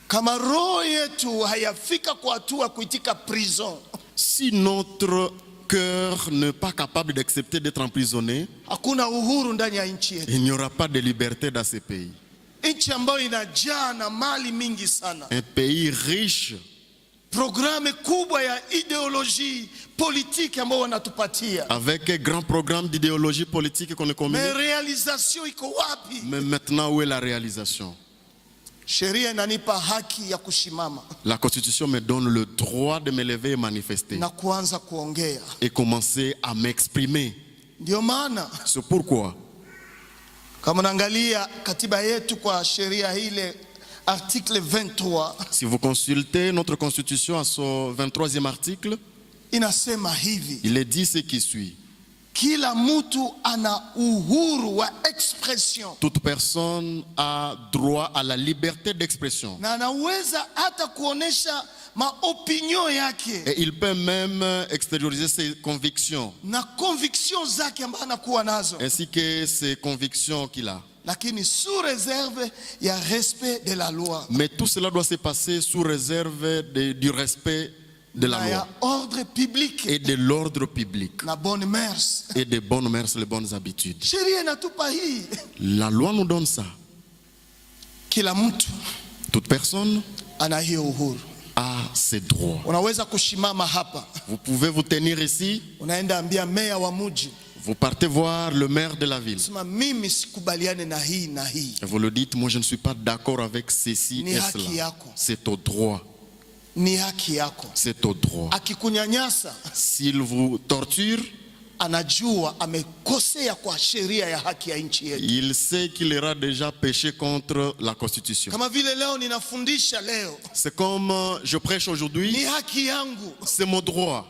Kama roho yetu hayafika kwa hatua kuitika prison, Si notre cœur n'est pas capable d'accepter d'être emprisonné, hakuna uhuru ndani ya nchi yetu, il n'y aura pas de liberté dans ce pays. nchi ambayo inajaa na mali mingi sana, Un pays riche, programu kubwa ya ideoloji politiki ambao wanatupatia, avec un grand programme d'idéologie politique qu'on est mais communique. realization iko wapi? Mais maintenant, où est la réalisation? Sheria inanipa haki ya kushimama La Constitution me donne le droit de me lever et manifester na kuanza kuongea. et commencer à m'exprimer. Ndio maana C'est pourquoi, kama naangalia katiba yetu kwa sheria ile article 23 si vous consultez notre Constitution à son 23e article, inasema hivi: il est dit ce qui suit. kila mtu ana uhuru wa expression, Toute personne a droit à la liberté d'expression. na anaweza hata kuonesha maopinion yake Et il peut même extérioriser ses convictions, na conviction zake ambazo anakuwa nazo, ainsi que ses convictions qu'il a. lakini sous réserve ya respect de la loi Mais tout cela doit se passer sous réserve du respect de la na ya loi ordre public et de l'ordre public na bonne mœurs. et des bonnes mœurs, les bonnes habitudes. Sheria inatupa hii, La loi nous donne ça. kila mtu Toute personne ana hiyo uhuru. a ses droits. Unaweza kushimama hapa, Vous pouvez vous tenir ici, unaenda ambia meya wa mji, vous partez voir le maire de la ville. sema mimi sikubaliane na hii na hii. Et vous le dites, moi je ne suis pas d'accord avec ceci Ni et haki cela. yako. C'est au droit. Ni haki yako. C'est au droit. Akikunyanyasa S'il vous torture, anajua amekosea kwa sheria ya haki ya nchi yetu. il sait qu'il aura déjà péché contre la Constitution. Kama vile leo ninafundisha leo, C'est comme je prêche ni aujourd'hui, haki yangu, c'est mon droit.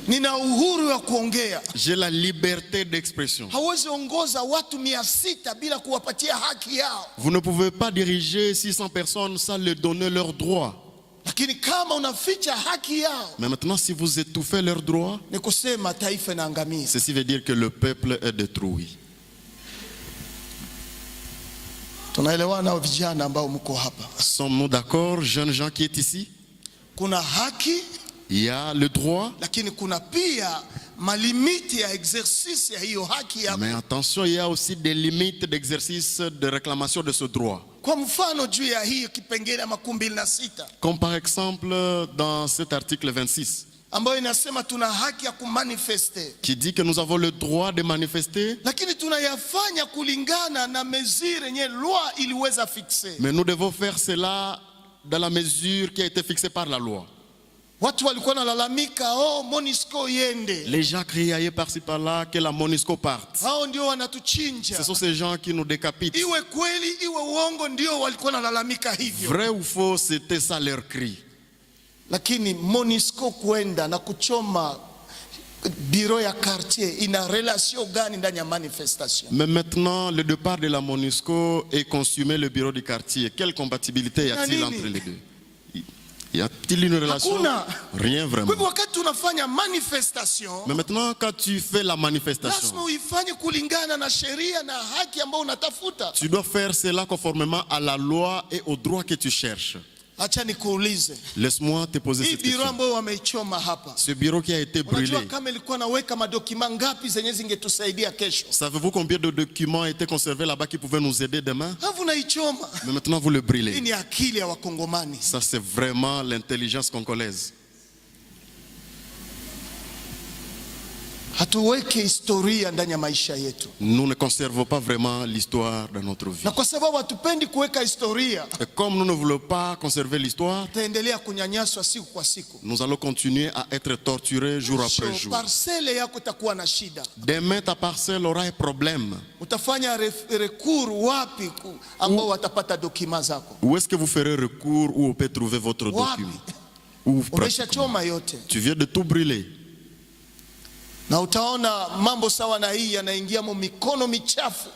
nina uhuru wa kuongea. J'ai la liberté d'expression. Hawezi ongoza watu 600 bila kuwapatia haki yao, Vous ne pouvez pas diriger 600 personnes sans leur donner leurs droits. lakini kama unaficha haki yao, Mais maintenant, si vous étouffez leurs droits, ni kusema taifa inaangamia. ceci veut dire que le peuple est détruit. Tunaelewana vijana ambao mko hapa? Sommes-nous d'accord, jeunes gens qui est ici? Kuna haki, Il y a le droit, lakini kuna pia malimiti ya exercice ya hiyo haki yako. mais attention, il y a aussi des limites d'exercice de réclamation de ce droit. Kwa mfano juu ya hiyo kipengele 26 Comme par exemple dans cet article 26, ambayo inasema tuna haki ya kumanifeste, qui dit que nous avons le droit de manifester, lakini tunayafanya kulingana na mesure yenye loi iliweza fixe. mais nous devons faire cela dans la mesure qui a été fixée par la loi. Watu walikuwa nalalamika, oh MONUSCO yende. Les gens criaient par-ci par-là que la MONUSCO parte. Hao ndio wanatuchinja. Ce sont ces gens qui nous décapitent. Iwe kweli iwe uongo, ndio walikuwa nalalamika hivyo. Vrai ou faux, c'était ça leur cri. Lakini MONUSCO kwenda na kuchoma bureau ya quartier ina relation gani ndani ya manifestation? Mais maintenant, le départ de la MONUSCO et consumer le bureau du quartier, quelle compatibilité y a-t-il entre les deux? Y a-t-il une relation? Rien vraiment. Kwa hivyo wakati tunafanya manifestation, mais maintenant quand tu fais la manifestation, lazima uifanye kulingana na sheria na haki ambayo unatafuta. Tu dois faire cela conformément à la loi et au droit que tu cherches. Acha nikuulize. Laisse-moi te poser cette question. Ambayo wameichoma hapa. Ce bureau qui a été brûlé. Unajua kama ilikuwa naweka madokima ngapi zenye zingetusaidia kesho? Savez-vous combien de documents étaient conservés là-bas qui pouvaient nous aider demain? Mais maintenant vous le brûlez. Hii ni akili ya Wakongomani. Ça c'est vraiment l'intelligence congolaise. Hatuweke historia ndani ya maisha yetu. Nous ne conservons pas vraiment l'histoire dans notre vie. Na kwa sababu hatupendi kuweka historia, et comme nous ne voulons pas conserver l'histoire, tutaendelea kunyanyaswa siku kwa siku. Nous allons continuer à être torturés jour après jour. Parcelle yako itakuwa na shida. Demain ta parcelle aura un problème. Utafanya recours wapi ambao watapata dokima zako? Où est-ce que vous ferez recours où on peut trouver votre document? Umeshachoma yote. Tu viens de tout brûler. Na utaona mambo sawa na hii yanaingia mu mikono michafu.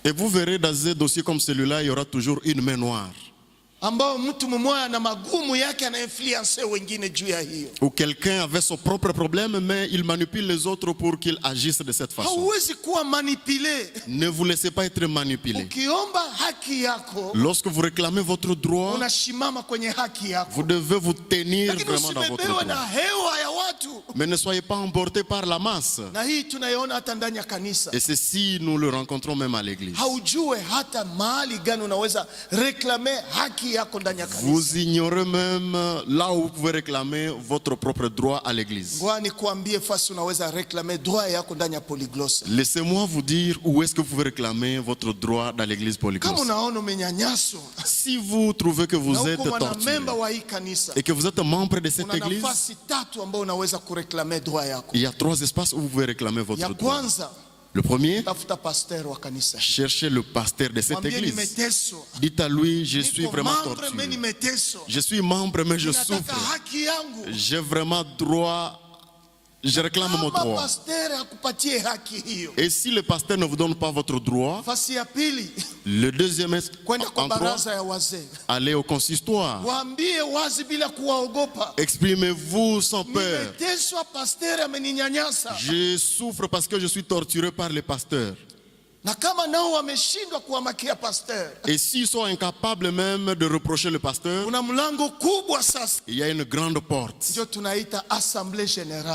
Et vous verrez dans un dossier comme celui-là, il y aura toujours une main noire. Ambao mtu mmoja na magumu yake ana influencer wengine juu ya hiyo. Ou quelqu'un avait son propre problème mais il manipule les autres pour qu'ils agissent de cette façon. Hauwezi kuwa manipulé. Ne vous laissez pas être manipulé. Ukiomba haki yako, lorsque vous réclamez votre droit, unashimama kwenye haki yako. Vous devez vous tenir vraiment dans votre droit. Na hewa ya watu. Mais ne soyez pas emportés par la masse. Na hii tunaiona hata ndani ya kanisa. Et ceci nous le rencontrons même à l'église. Haujue hata mahali gani unaweza réclamer haki. Vous ignorez même là où vous pouvez réclamer votre propre droit à l'église. Laissez-moi vous dire où est-ce que vous pouvez réclamer votre droit dans l'église polyglosse. Si vous trouvez que vous êtes torturé et que vous êtes membre de cette église, il y a 3 espaces où vous pouvez réclamer votre droit. Le premier, cherchez le pasteur de cette église. Dites à lui, je suis vraiment torturé. Je suis membre mais je souffre. J'ai vraiment droit, je réclame mon droit. Et si le pasteur ne vous donne pas votre droit, le deuxième endroit, allez au consistoire. Exprimez-vous sans peur. Je souffre parce que je suis torturé par les pasteurs. Et s'ils sont incapables même de reprocher le pasteur, il y a une grande porte.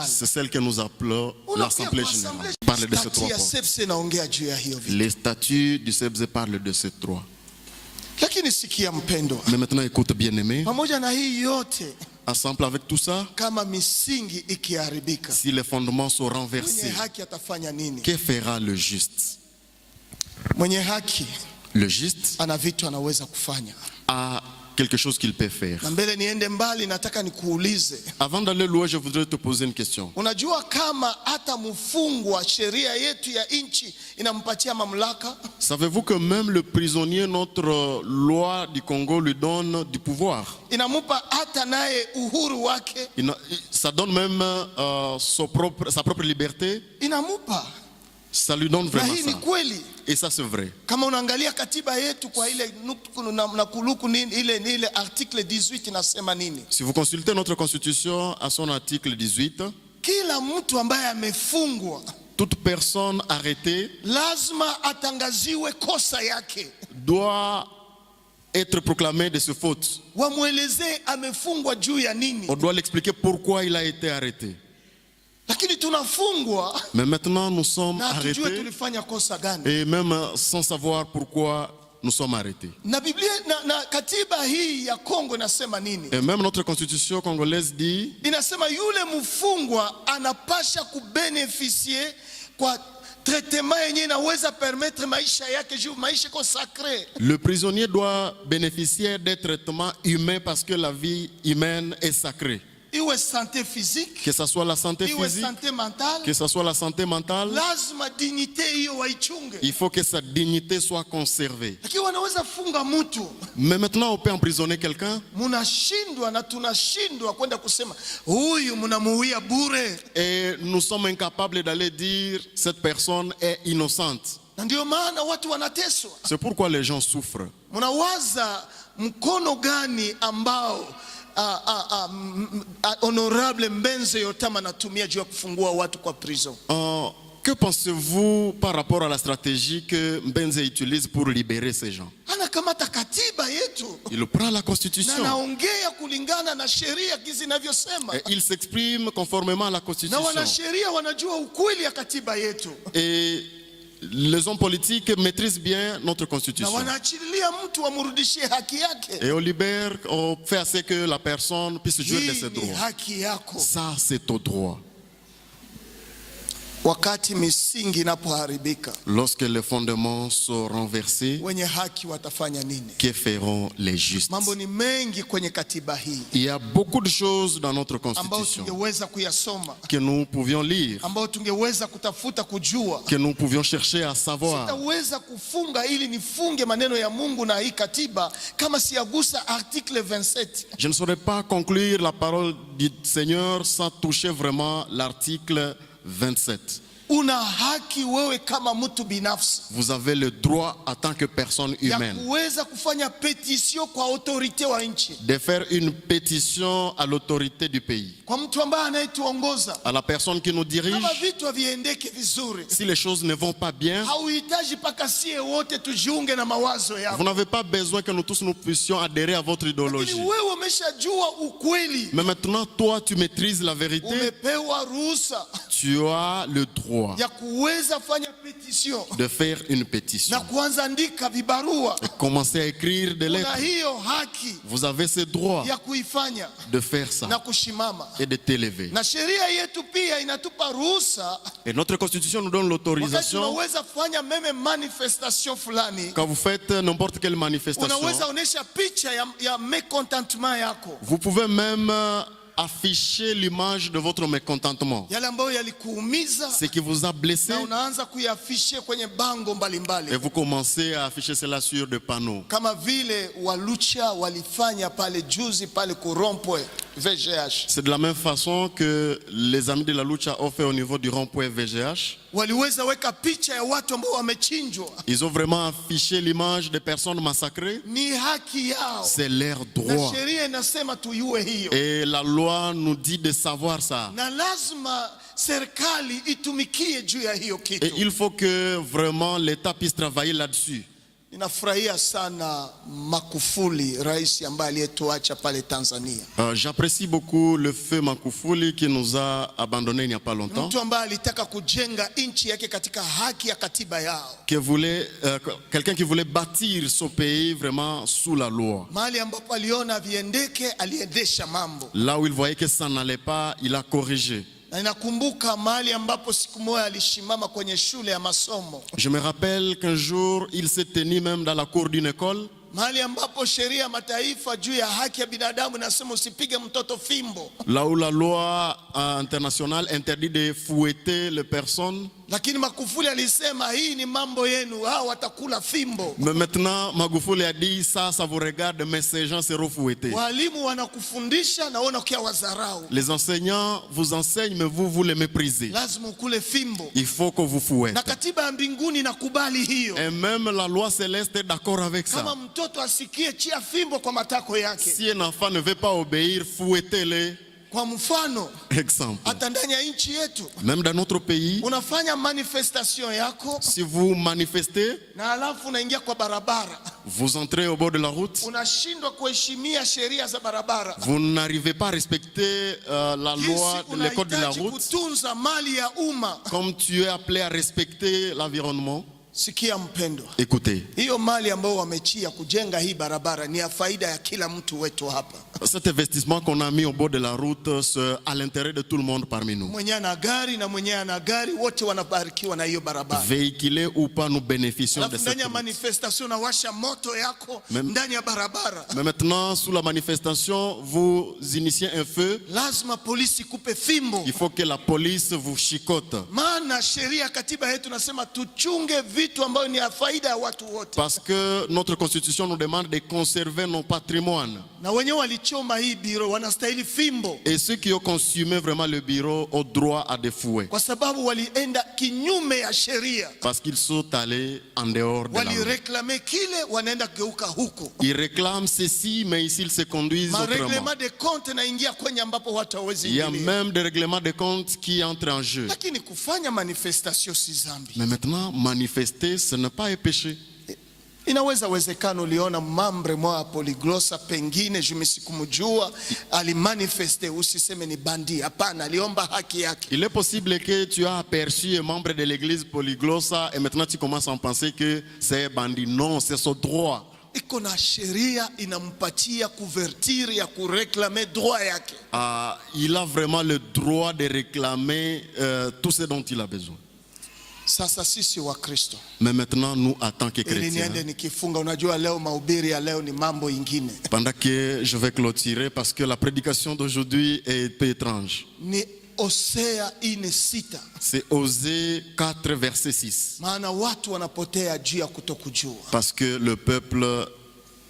C'est celle que nous appelons l'Assemblée générale. Parle de ces 3 portes. Les statuts du CEPSE parlent de ces 3. Mais maintenant écoute bien-aimé. Ensemble avec tout ça, si les fondements sont renversés, que fera le juste? Le juste a quelque chose qu'il peut faire. Avant d'aller loin, je voudrais te poser une question. Savez-vous que même le prisonnier, notre loi du Congo lui donne du pouvoir? Ça donne même sa propre liberté. Ça lui donne vraiment ça. Et ça c'est vrai. Si vous consultez notre constitution à son article 18, toute personne arrêtée doit être proclamé de ses fautes. On doit l'expliquer pourquoi il a été arrêté. Mais maintenant nous sommes arrêtés et même sans savoir pourquoi nous sommes arrêtés. Na Biblia na katiba hii ya Kongo inasema nini? Et même notre constitution congolaise dit, Inasema yule mfungwa anapasha kubeneficie kwa traitement yenye inaweza permettre maisha yake juu maisha iko sacré. le prisonnier doit bénéficier des traitements humains parce que la vie humaine est sacrée. Iwe santé physique, Que ce soit la santé iwe physique, santé mentale, que ce soit la santé mentale, lazima dignité hiyo waichunge. il faut que sa dignité soit conservée. Lakini wanaweza funga mtu, Mais maintenant, on peut emprisonner quelqu'un munashindwa na tunashindwa kwenda kusema huyu mnamuuia bure. et nous sommes incapables d'aller dire cette personne est innocente. Na ndio maana watu wanateswa. C'est pourquoi les gens souffrent. Mnawaza mkono gani ambao honorable Mbenze Yotama anatumia juu ya kufungua watu kwa prison? Que pensez-vous par rapport à la stratégie que Mbenze utilise pour libérer ces gens? Anakamata katiba yetu Il prend la na Constitution anaongea kulingana na sheria gizi inavyosema, et il s'exprime conformément à la na Constitution. wanasheria wanajua ukweli ya katiba yetu, Et les hommes politiques maîtrisent bien notre na Constitution. wanaachilia mtu amrudishie haki yake. Et on libère, on fait assez que la personne puisse jouir de Hii ses ni droits. haki yako. Ça, c'est au droit. Wakati misingi inapoharibika, Lorsque les fondements sont renversés, wenye haki watafanya nini? que feront les justes? Mambo ni mengi kwenye katiba hii Il y a beaucoup de choses dans notre ambayo Constitution tungeweza kuyasoma, que nous pouvions lire, ambayo tungeweza kutafuta kujua. que nous pouvions chercher à savoir. Sitaweza kufunga ili nifunge maneno ya Mungu na hii katiba kama siyagusa article 27. Je ne saurais pas conclure la parole du Seigneur sans toucher vraiment l'article 27. Una haki wewe kama mtu binafsi Vous avez le droit en tant que personne ya humaine kuweza kufanya petition kwa autorite wa nchi, de faire une pétition à l'autorité du pays, kwa mtu ambaye anayetuongoza. à la personne qui nous dirige. Kama vitu haviendeke vizuri, Si les choses ne vont pas bien, hauhitaji mpaka sie wote tujiunge na mawazo vous yako, n'avez pas besoin que nous tous nous puissions adhérer à votre lakini idéologie. wewe umeshajua ukweli, Mais maintenant, toi, tu maîtrises la vérité. umepewa ruhusa Tu as le droit ya kuweza fanya petition de faire une na pétition. kuanza andika vibarua. Commencez à écrire des Una lettres. hiyo haki Vous avez ce droit ya kuifanya de faire na ça kushimama, et de t'élever. na sheria yetu pia inatupa ruhusa Et notre constitution nous donne wakati l'autorisation. unaweza fanya meme manifestation fulani, Quand vous faites n'importe quelle manifestation, unaweza onesha picha ya mécontentement yako, vous pouvez même afficher l'image de votre mécontentement, yale ambayo yalikuumiza, ce qui vous a blessé, na unaanza kuiafishia kwenye bango mbalimbali, et vous commencez à afficher cela sur des panneaux. kama vile Walucha walifanya pale juzi pale kurompwe VGH. C'est de la même façon que les amis de la lucha ont fait au niveau du rond-point VGH. Waliweza weka picha ya watu ambao wamechinjwa, Ils ont vraiment affiché l'image des personnes massacrées. ni haki yao, C'est leur na droit. sheria inasema tuyue hiyo, Et la loi nous dit de savoir ça. na lazima serikali itumikie juu ya hiyo Et kitu. il faut que vraiment l'État puisse travailler là-dessus. Ninafurahia sana Makufuli, rais ambaye aliyetuacha pale Tanzania, J'apprécie beaucoup le feu Makufuli qui nous a abandonnés il n'y a pas longtemps, mtu ambaye alitaka kujenga nchi yake katika haki ya katiba yao, quelqu'un qui voulait bâtir son pays vraiment sous la loi. mahali ambapo aliona viendeke aliendesha mambo. Là où il voyait que ça n'allait pas, il a corrigé. Na ninakumbuka mahali ambapo siku moja alishimama kwenye shule ya masomo, Je me rappelle qu'un jour, il s'est tenu même dans la cour d'une école, mahali ambapo sheria ya mataifa juu ya haki ya binadamu inasema usipige mtoto fimbo, là où la loi internationale interdit de fouetter les personnes. lakini Makufuli alisema hii ni mambo yenu, hao watakula fimbo. Mais maintenant, Magufuli a dit ça vous regarde, mais ces gens seront fouettés. Walimu wanakufundisha na wewe ukia wazarau, Les enseignants vous enseignent, mais vous les méprisez. lazima ukule fimbo, Il faut que vous fouettez. na katiba ya mbinguni inakubali hiyo. Et même la loi céleste est d'accord avec Kama ça. mtoto asikie chia fimbo kwa matako yake, Si un enfant ne veut pas obéir, fouettez-les. kwa mfano Exemple. hata ndani ya nchi yetu Même dans notre pays, unafanya manifestation yako si vous manifestez, na alafu unaingia kwa barabara, vous entrez au bord de la route, unashindwa kuheshimia sheria za barabara, vous n'arrivez pas à respecter la loi, les codes de la unahitaji route, kutunza mali ya umma. comme tu es appelé à respecter l'environnement. Sikia mpendwa. Écoutez, Hiyo mali ambayo wamechia kujenga hii barabara ni ya faida ya kila mtu wetu hapa. cet investissement qu'on a mis au bord de la route, c'est à l'intérêt de tout le monde parmi nous. Mwenye ana gari na mwenye ana gari wote wanabarikiwa na hiyo barabara. Véhiculés ou pas, nous bénéficions de cette Ndani ya route. manifestation na washa moto yako ndani ya barabara. Mais maintenant, sous la manifestation, vous initiez un feu. Lazima polisi kupe fimbo. Il faut que la police vous chicote. Maana sheria katiba yetu nasema tuchunge vitu ambavyo ni ya faida ya watu wote. Parce que notre constitution nous demande de conserver nos patrimoines. Na wenyewe walichoma hii biro wanastahili fimbo. Et ceux qui ont consumé vraiment le bureau ont droit à des fouets. Kwa sababu walienda kinyume ya sheria. Parce qu'ils sont allés en dehors de la loi. Walireklame kile wanaenda geuka huko. Ils réclament ceci, mais ici ils se conduisent autrement. Règlement de compte na ingia kwenye ambapo watu hawezi Il y a ingilia. même des règlements de compte qui entrent en jeu. Lakini kufanya manifestation si zambi. Mais maintenant, manifester, ce n'est pas un péché. Inaweza wezekano uliona mambre mwa polyglossa pengine jumesikumjua alimanifeste, usiseme ni bandi, hapana, aliomba haki yake. Il est possible que tu as aperçu un membre de l'église polyglossa et maintenant tu commences à en penser que c'est un bandit. Non, c'est son droit. Iko na sheria inampatia couverture ya kureklame droit yake. Il a vraiment le droit de réclamer tout ce dont il a besoin. Sasa sisi wa Kristo. Mais maintenant, nous, en tant que Ili chrétiens, niende nikifunga, unajua leo mahubiri ya leo ni mambo ingine. pendant que je vais clôturer, parce que la prédication d'aujourd'hui est un peu étrange. Ni Hosea 4:6. C'est Osée 4, verset 6. Maana watu wanapotea juu ya kutokujua. Parce que le peuple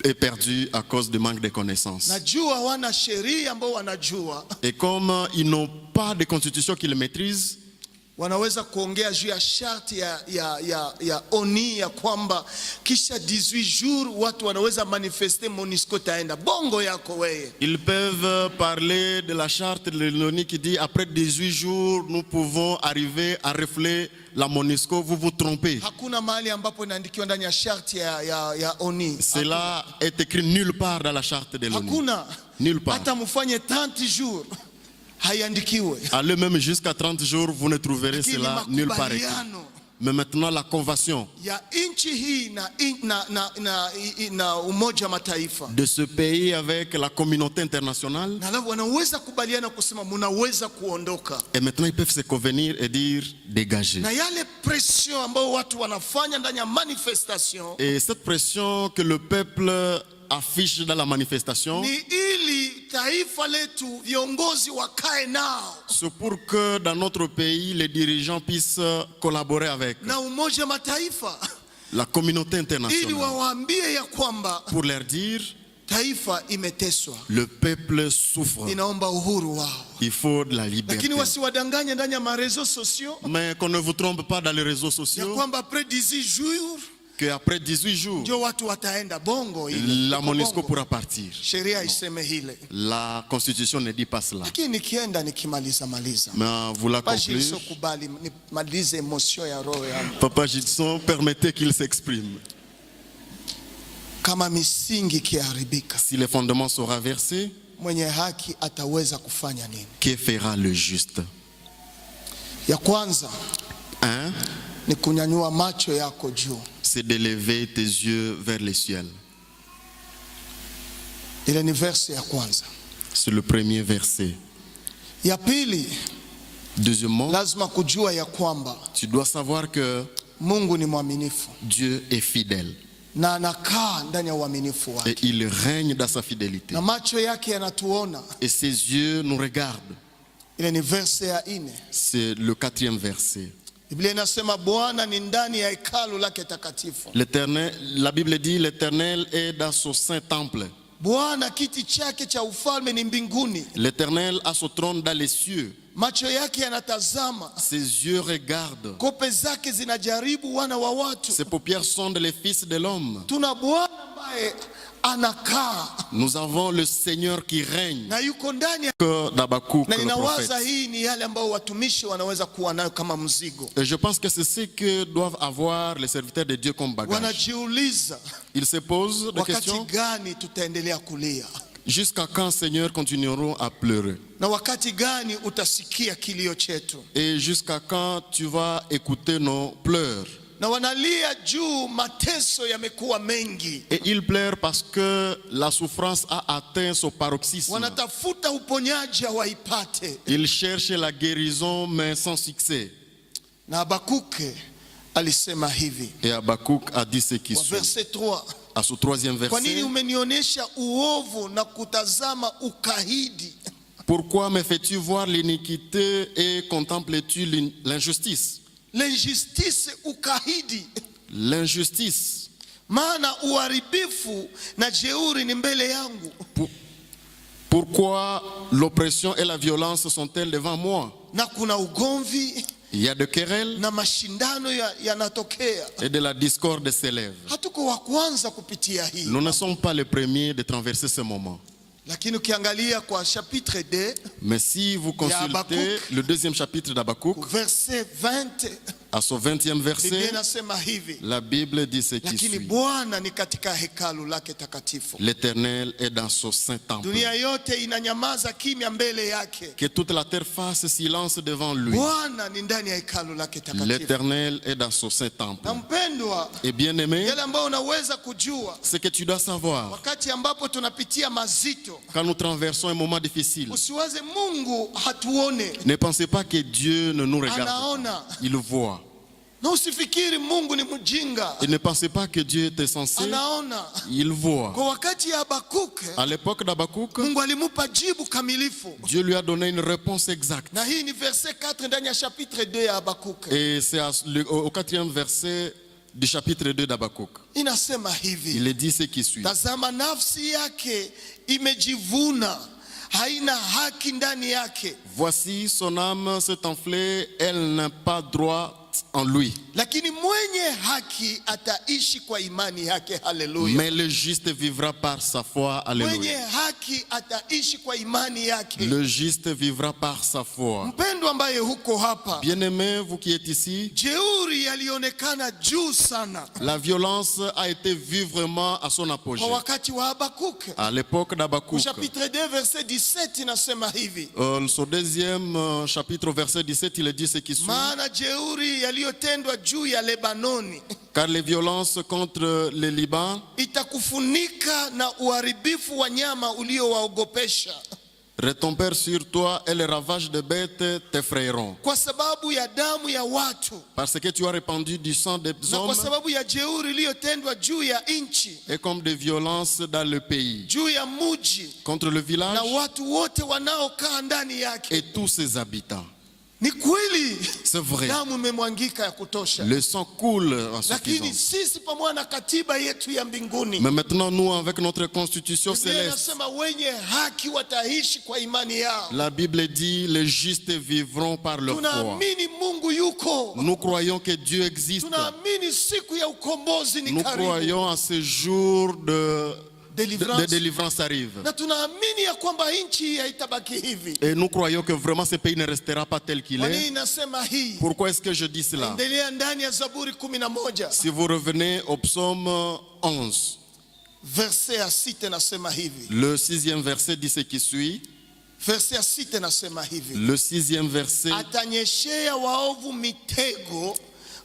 est perdu à cause du manque de connaissances. Najua wana sheria ambao wanajua. Et comme ils n'ont pas de constitution qu'ils maîtrisent, wanaweza kuongea juu ya sharti ya oni ya kwamba kisha 18 jours watu wanaweza manifester MONUSCO taenda. Bongo yako wewe. ils peuvent parler de la charte de l'ONU qui dit après 18 jours nous pouvons arriver à refler la MONUSCO. Vous vous trompez. Hakuna mahali ambapo inaandikiwa ndani ya sharti ya oni. Cela est écrit nulle part dans la charte de l'ONU. Hakuna. Nulle part. Hata mfanye 30 jours haiandikiwe. Allez même jusqu'à 30 jours, vous ne trouverez cela nulle part écrit. Mais maintenant la convention ya nchi hii na Umoja Mataifa de ce pays avec la communauté internationale, na wanaweza kubaliana kusema mnaweza kuondoka. Et maintenant ils peuvent se convenir et dire dégager. Na yale pression ambayo watu wanafanya ndani ya manifestation, et cette pression que le peuple affiche dans la manifestation, ni ili taifa letu viongozi wakae nao, c'est pour que dans notre pays les dirigeants puissent collaborer avec na Umoja Mataifa, la communauté ili internationale, wawaambie ya kwamba pour leur dire taifa imeteswa, le peuple souffre, inaomba uhuru wao. il faut de la liberté. Lakini wasiwadanganye ndani ya marezo sociaux, Mais qu'on ne vous trompe pas dans les réseaux ya sociaux, kwamba après 18 jours qu'après 18 jours, ndio watu wataenda. Bongo ile la MONUSCO pourra partir. sheria iseme hile. La constitution ne dit pas cela. Lakini nikienda nikimaliza Mais vous la Papa conclure, Gilson kubali nimalize emotion ya roho yangu. Papa Gilson, permettez qu'il s'exprime. Kama misingi kiharibika, Si les fondements sont renversés, mwenye haki ataweza kufanya nini? que fera le juste? Ya kwanza Un, ni kunyanyua macho yako juu. c'est d'élever tes yeux vers les cieux. Ile ni verse ya kwanza. C'est le premier verset. Ya pili, Deuxièmement, lazima kujua ya kwamba tu dois savoir que Mungu ni mwaminifu Dieu est fidèle na anakaa ndani ya uaminifu et wake, il règne dans sa fidélité. na macho yake yanatuona. Et ses yeux nous regardent. Ile ni verse ya 4. C'est le quatrième verset. Biblia inasema Bwana ni ndani ya hekalu lake takatifu. L'Éternel, la Bible dit l'Éternel est dans son saint temple. Bwana kiti chake cha ufalme ni mbinguni. L'Éternel a son trône dans les cieux. Macho yake yanatazama, Ses yeux regardent. kope zake zinajaribu wana wa watu. Ses paupières sondent les fils de l'homme. Tuna Bwana ambaye anakaa Nous avons le Seigneur qui règne. na yuko ndani ya... Que d'Habakkuk, na le ninawaza prophète. hii ni yale ambayo watumishi wanaweza kuwa nayo kama mzigo. Et je pense que c'est ce que doivent avoir les serviteurs de Dieu comme bagage. Wanajiuliza Ils se posent des wakati questions. gani tutaendelea kulia, Jusqu'à quand, Seigneur, continuerons à pleurer? na wakati gani utasikia kilio chetu. Et jusqu'à quand tu vas écouter nos pleurs? Na wanalia juu mateso yamekuwa mengi. Et ils pleurent parce que la souffrance a atteint son paroxysme. Wanatafuta uponyaji waipate. Ils cherchent la guérison mais sans succès. Na Habakuke alisema hivi. Et Habakkuk a dit ce qui suit. Verset 3. À ce 3e verset. Kwa nini umenionyesha uovu na kutazama ukahidi? Pourquoi me fais-tu voir l'iniquité et contemples-tu l'injustice? L'injustice, ukahidi. L'injustice. Maana uharibifu na jeuri ni mbele yangu. Pourquoi l'oppression et la violence sont-elles devant moi? Na kuna ugomvi. Il y a de querelles na mashindano yanatokea. Et de la discorde s'élève. Hatuko wa kwanza kupitia hii. Nous ne sommes pas les premiers de traverser ce moment. Lakini ukiangalia kwa chapitre 2, mais si vous consultez le 2e chapitre d'Habakkuk, verset 20, à son 20e verset, la Bible dit ce qui suit. L'Éternel est dans son saint temple. Que toute la terre fasse silence devant lui. L'Éternel est dans son saint temple. Et bien aimé, ce que tu dois savoir, quand nous traversons un moment difficile, ne pensez pas que Dieu ne nous regarde pas. Il voit. Et ne pensez pas que Dieu est insensé. Il voit. À l'époque d'Habakkuk, Dieu lui a donné une réponse exacte. Et c'est au 4e verset du chapitre 2 d'Habakkuk. Il est dit ce qui suit. Voici son âme s'est enflée, elle n'a pas droit en lui. Mais le juste vivra par sa foi. Alléluia. Le juste vivra par sa foi. Bien-aimé, vous qui êtes ici, la violence a été vue vraiment à son apogée. À l'époque d'Habakkuk. Chapitre 2 verset 17 inasema hivi. Son 2e chapitre verset 17, il dit ce qui suit. Car les violences contre le Liban retombèrent sur toi et les ravages de bêtes t'effrayeront. Parce que tu as répandu du sang des hommes et comme des violences dans le pays, contre le village et tous ses habitants. C'est vrai. Le sang coule en suffisance. Mais maintenant, nous, avec notre constitution céleste, la Bible dit les justes vivront par leur foi. Nous croyons que Dieu existe. Nous croyons à ce jour de délivrance arrive. Et nous croyons que vraiment ce pays ne restera pas tel qu'il est. Pourquoi est-ce que je dis cela? Si vous revenez au psaume 11, le 6e verset dit ce qui suit. Le 6e verset.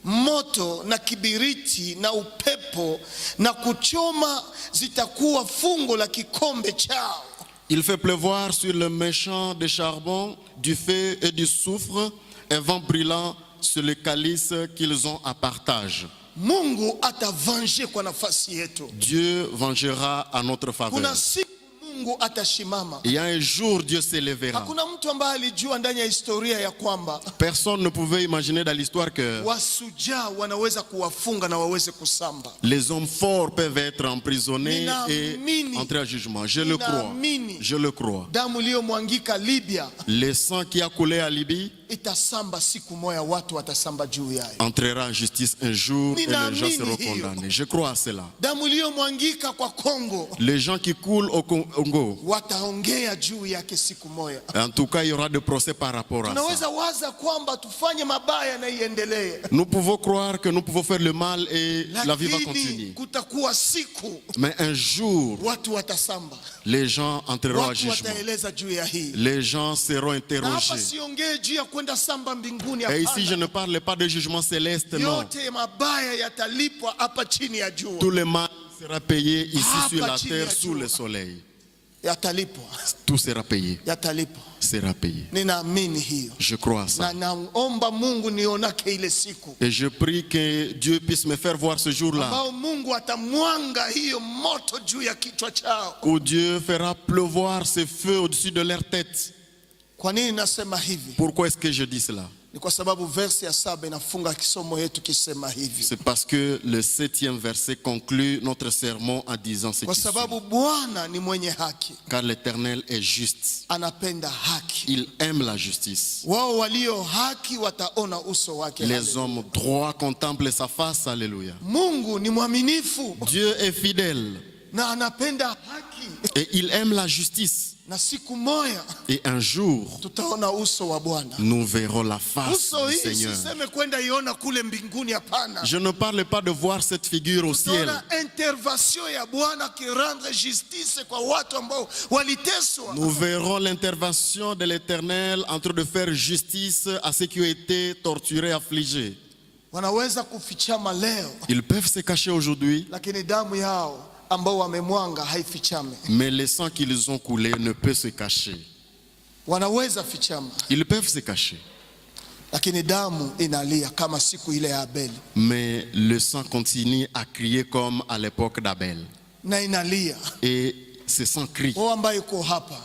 Moto na kibiriti na upepo na kuchoma zitakuwa fungo la kikombe chao. Il fait pleuvoir sur le méchant des charbons, du feu et du soufre, un vent brûlant sur le calice qu'ils ont à partage. Mungu atavenger kwa nafasi yetu. Dieu vengera à notre faveur. Kuna siku Mungu atashimama. Il y a un jour Dieu s'élèvera. Hakuna mtu ambaye alijua ndani ya historia ya kwamba personne ne pouvait imaginer dans l'histoire que wasujaa wanaweza kuwafunga na waweze kusamba. Les hommes forts peuvent être emprisonnés et entrer en jugement. Je le crois. Je le crois. Damu iliyomwangika Libya, le sang qui a coulé à Libye, itasamba siku moja, watu watasamba juu yayo. Entrera en justice un jour et les gens seront condamnés. Je crois à cela. Damu iliyomwangika kwa Kongo, les gens qui coulent au Congo, wataongea juu yake siku moja. En tout cas, il y aura des procès par rapport à ça. Tunaweza waza kwamba tufanye mabaya na iendelee. Nous pouvons croire que nous pouvons faire le mal et la vie va continuer. Kutakuwa siku, mais un jour, watu watasamba. Les gens entreront en jugement. Wataeleza juu ya hii. Les gens seront interrogés. Hapa siongee juu ya kwenda samba mbinguni. Et ici, je ne parle pas de jugement céleste, non. Yote mabaya yatalipwa hapa chini ya jua. Tout le mal sera payé ici sur la Hapa terre, chini ya sous le jua. soleil. Yatalipwa. Tout sera payé. Yatalipwa. Sera payé. Ninaamini hiyo. Je crois à ça. Na naomba Mungu nionake ile siku. Et je prie que Dieu puisse me faire voir ce jour-là. Ambao Mungu atamwanga hiyo moto juu ya kichwa chao. Où Dieu fera pleuvoir ce feu au-dessus de leur tête. Kwa nini nasema hivi? Pourquoi est-ce que je dis cela? Ni kwa sababu verse ya 7 inafunga kisomo yetu kisema hivi. C'est parce que le 7e verset conclut notre sermon en disant ce Kwa qui suit. sababu Bwana ni mwenye haki. Car l'Éternel est juste. Anapenda haki. Il aime la justice. Wao walio haki wataona uso wake. Les hommes droits contemplent sa face. Alléluia. Mungu ni mwaminifu. Dieu est fidèle. Na anapenda haki. Et il aime la justice. Na siku moja Et un jour, tutaona uso wa Bwana. nous verrons la face Uso du hii Seigneur. siseme kwenda iona kule mbinguni, hapana. Je ne parle pas de voir cette figure au ciel. Tutaona intervention ya Bwana qui rendre justice kwa watu ambao waliteswa. Nous verrons l'intervention de l'Éternel en train de faire justice à ceux qui ont été torturés, affligés. Wanaweza kufichama leo, Ils peuvent se cacher aujourd'hui, lakini damu yao ambao wamemwanga haifichame. mais le sang qu'ils ont coulé ne peut se cacher. Wanaweza fichama, Ils peuvent se cacher, lakini damu inalia kama siku ile ya Abeli. mais le sang continue à crier comme à l'époque d'Abel. Na inalia. Et ce sang crie. Wewe ambaye uko hapa,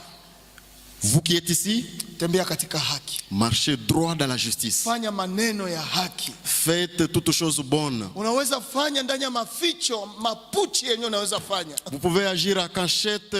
Vous qui êtes ici, tembea katika haki. marchez droit dans la justice. Fanya maneno ya haki. Faites toutes choses bonnes. Unaweza fanya ndani ya maficho, mapuchi yenyewe unaweza fanya. Vous pouvez agir à cachette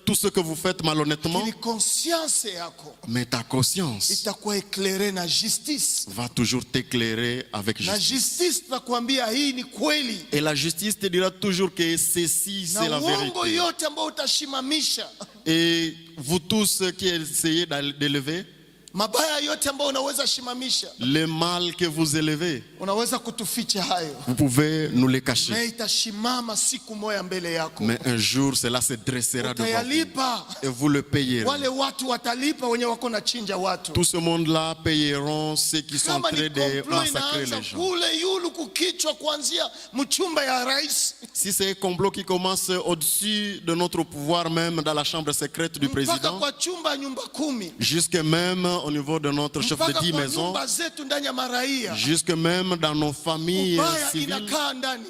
tout ce que vous faites malhonnêtement, Ili conscience yako mais ta conscience itakuwa éclairée na justice. va toujours t'éclairer avec Na justice. justice tutakwambia hii ni kweli. Et la justice te dira toujours que ceci, c'est la Na uongo vérité. yote ambao utashimamisha, Et vous tous qui essayez d'élever, mabaya yote ambao unaweza shimamisha, le mal que vous élevez, unaweza kutuficha hayo. vous pouvez nous les Na cacher. itashimama siku moja mbele yako. Mais un jour, cela se dressera devant vous. Utayalipa. Et vous le payerez. Wale watu watalipa wenye wako na chinja watu. Tout ce monde-là payeront ceux qui sont en Kama train ni de complot massacrer inaanza les gens. kule yulu kukichwa kuanzia mchumba ya rais Si c'est un complot qui commence au-dessus de notre pouvoir, même dans la chambre secrète du mpaka président, kwa chumba nyumba 10, jusque même au niveau de notre chef de mpaka 10 kwa maisons, nyumba zetu ndani ya maraia, jusque même dans nos familles ubaya civiles, inakaa ndani.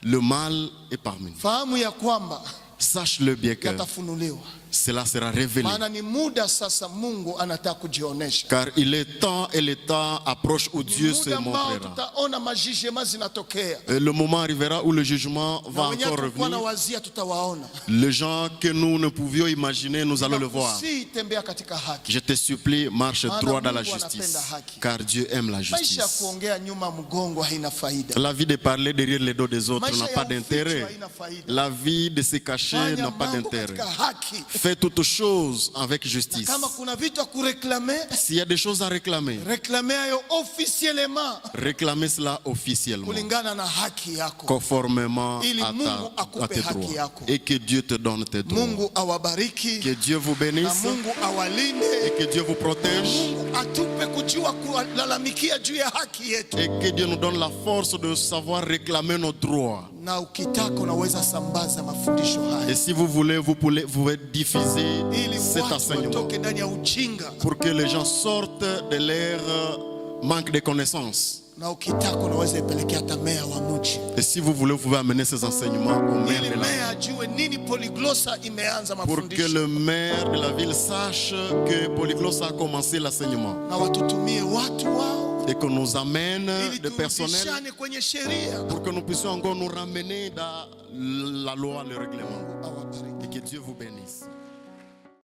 le mal est parmi nous. Fahamu ya kwamba Sache-le bien que yatafunuliwa. cela sera révélé. Maana ni muda sasa Mungu anataka kujionesha. Car il est temps et le temps approche où Dieu se Muda ambao montrera. tutaona majijema zinatokea. Et le moment arrivera où le jugement Na va wenye encore tulikuwa na revenir. wazia tutawaona. Les gens que nous ne pouvions imaginer, nous allons le voir. Nakusihi, tembea katika haki. Je te supplie, marche Maana droit dans la Mungu justice. anapenda haki. Car Dieu aime la Maisha ya justice. kuongea nyuma mgongo haina faida. La vie de parler derrière les dos des autres Maisha n'a ya pas uficho d'intérêt. haina faida. La vie de se cacher Fanya n'a pas mambo d'intérêt. katika haki. Fais toutes choses avec justice. Kama kuna vitu ya kureklame, S'il y a des choses à réclamer, reklame hayo officiellement réclamez cela officiellement, kulingana na haki yako. conformément Ili à, Mungu à akupe tes haki droits. yako. Et que Dieu te donne tes droits. Mungu awabariki Que Dieu vous na bénisse Mungu awalinde. et que Dieu vous protège. Mungu atupe kujua kulalamikia juu ya haki yetu. Et que Dieu nous donne la force de savoir réclamer nos droits. Na ukitaka unaweza sambaza mafundisho Et haya si vous voulez, vous pouvez diffuser ili cet watu enseignement watoke ndani ya ujinga. pour que les gens sortent de leur manque de connaissances. Na ukitaka unaweza ipelekea hata meya wa mji, Et si vous voulez, vous pouvez amener ces enseignements au maire ili de la meya ajue nini polyglossa imeanza pour que mafundisho, le maire de la ville sache que Polyglos a commencé l'enseignement na watutumie watu wao et que nous amène ili des personnels turudishane kwenye sheria. pour que nous puissions encore nous ramener dans la loi, le règlement. Awabariki. Et que Dieu vous bénisse.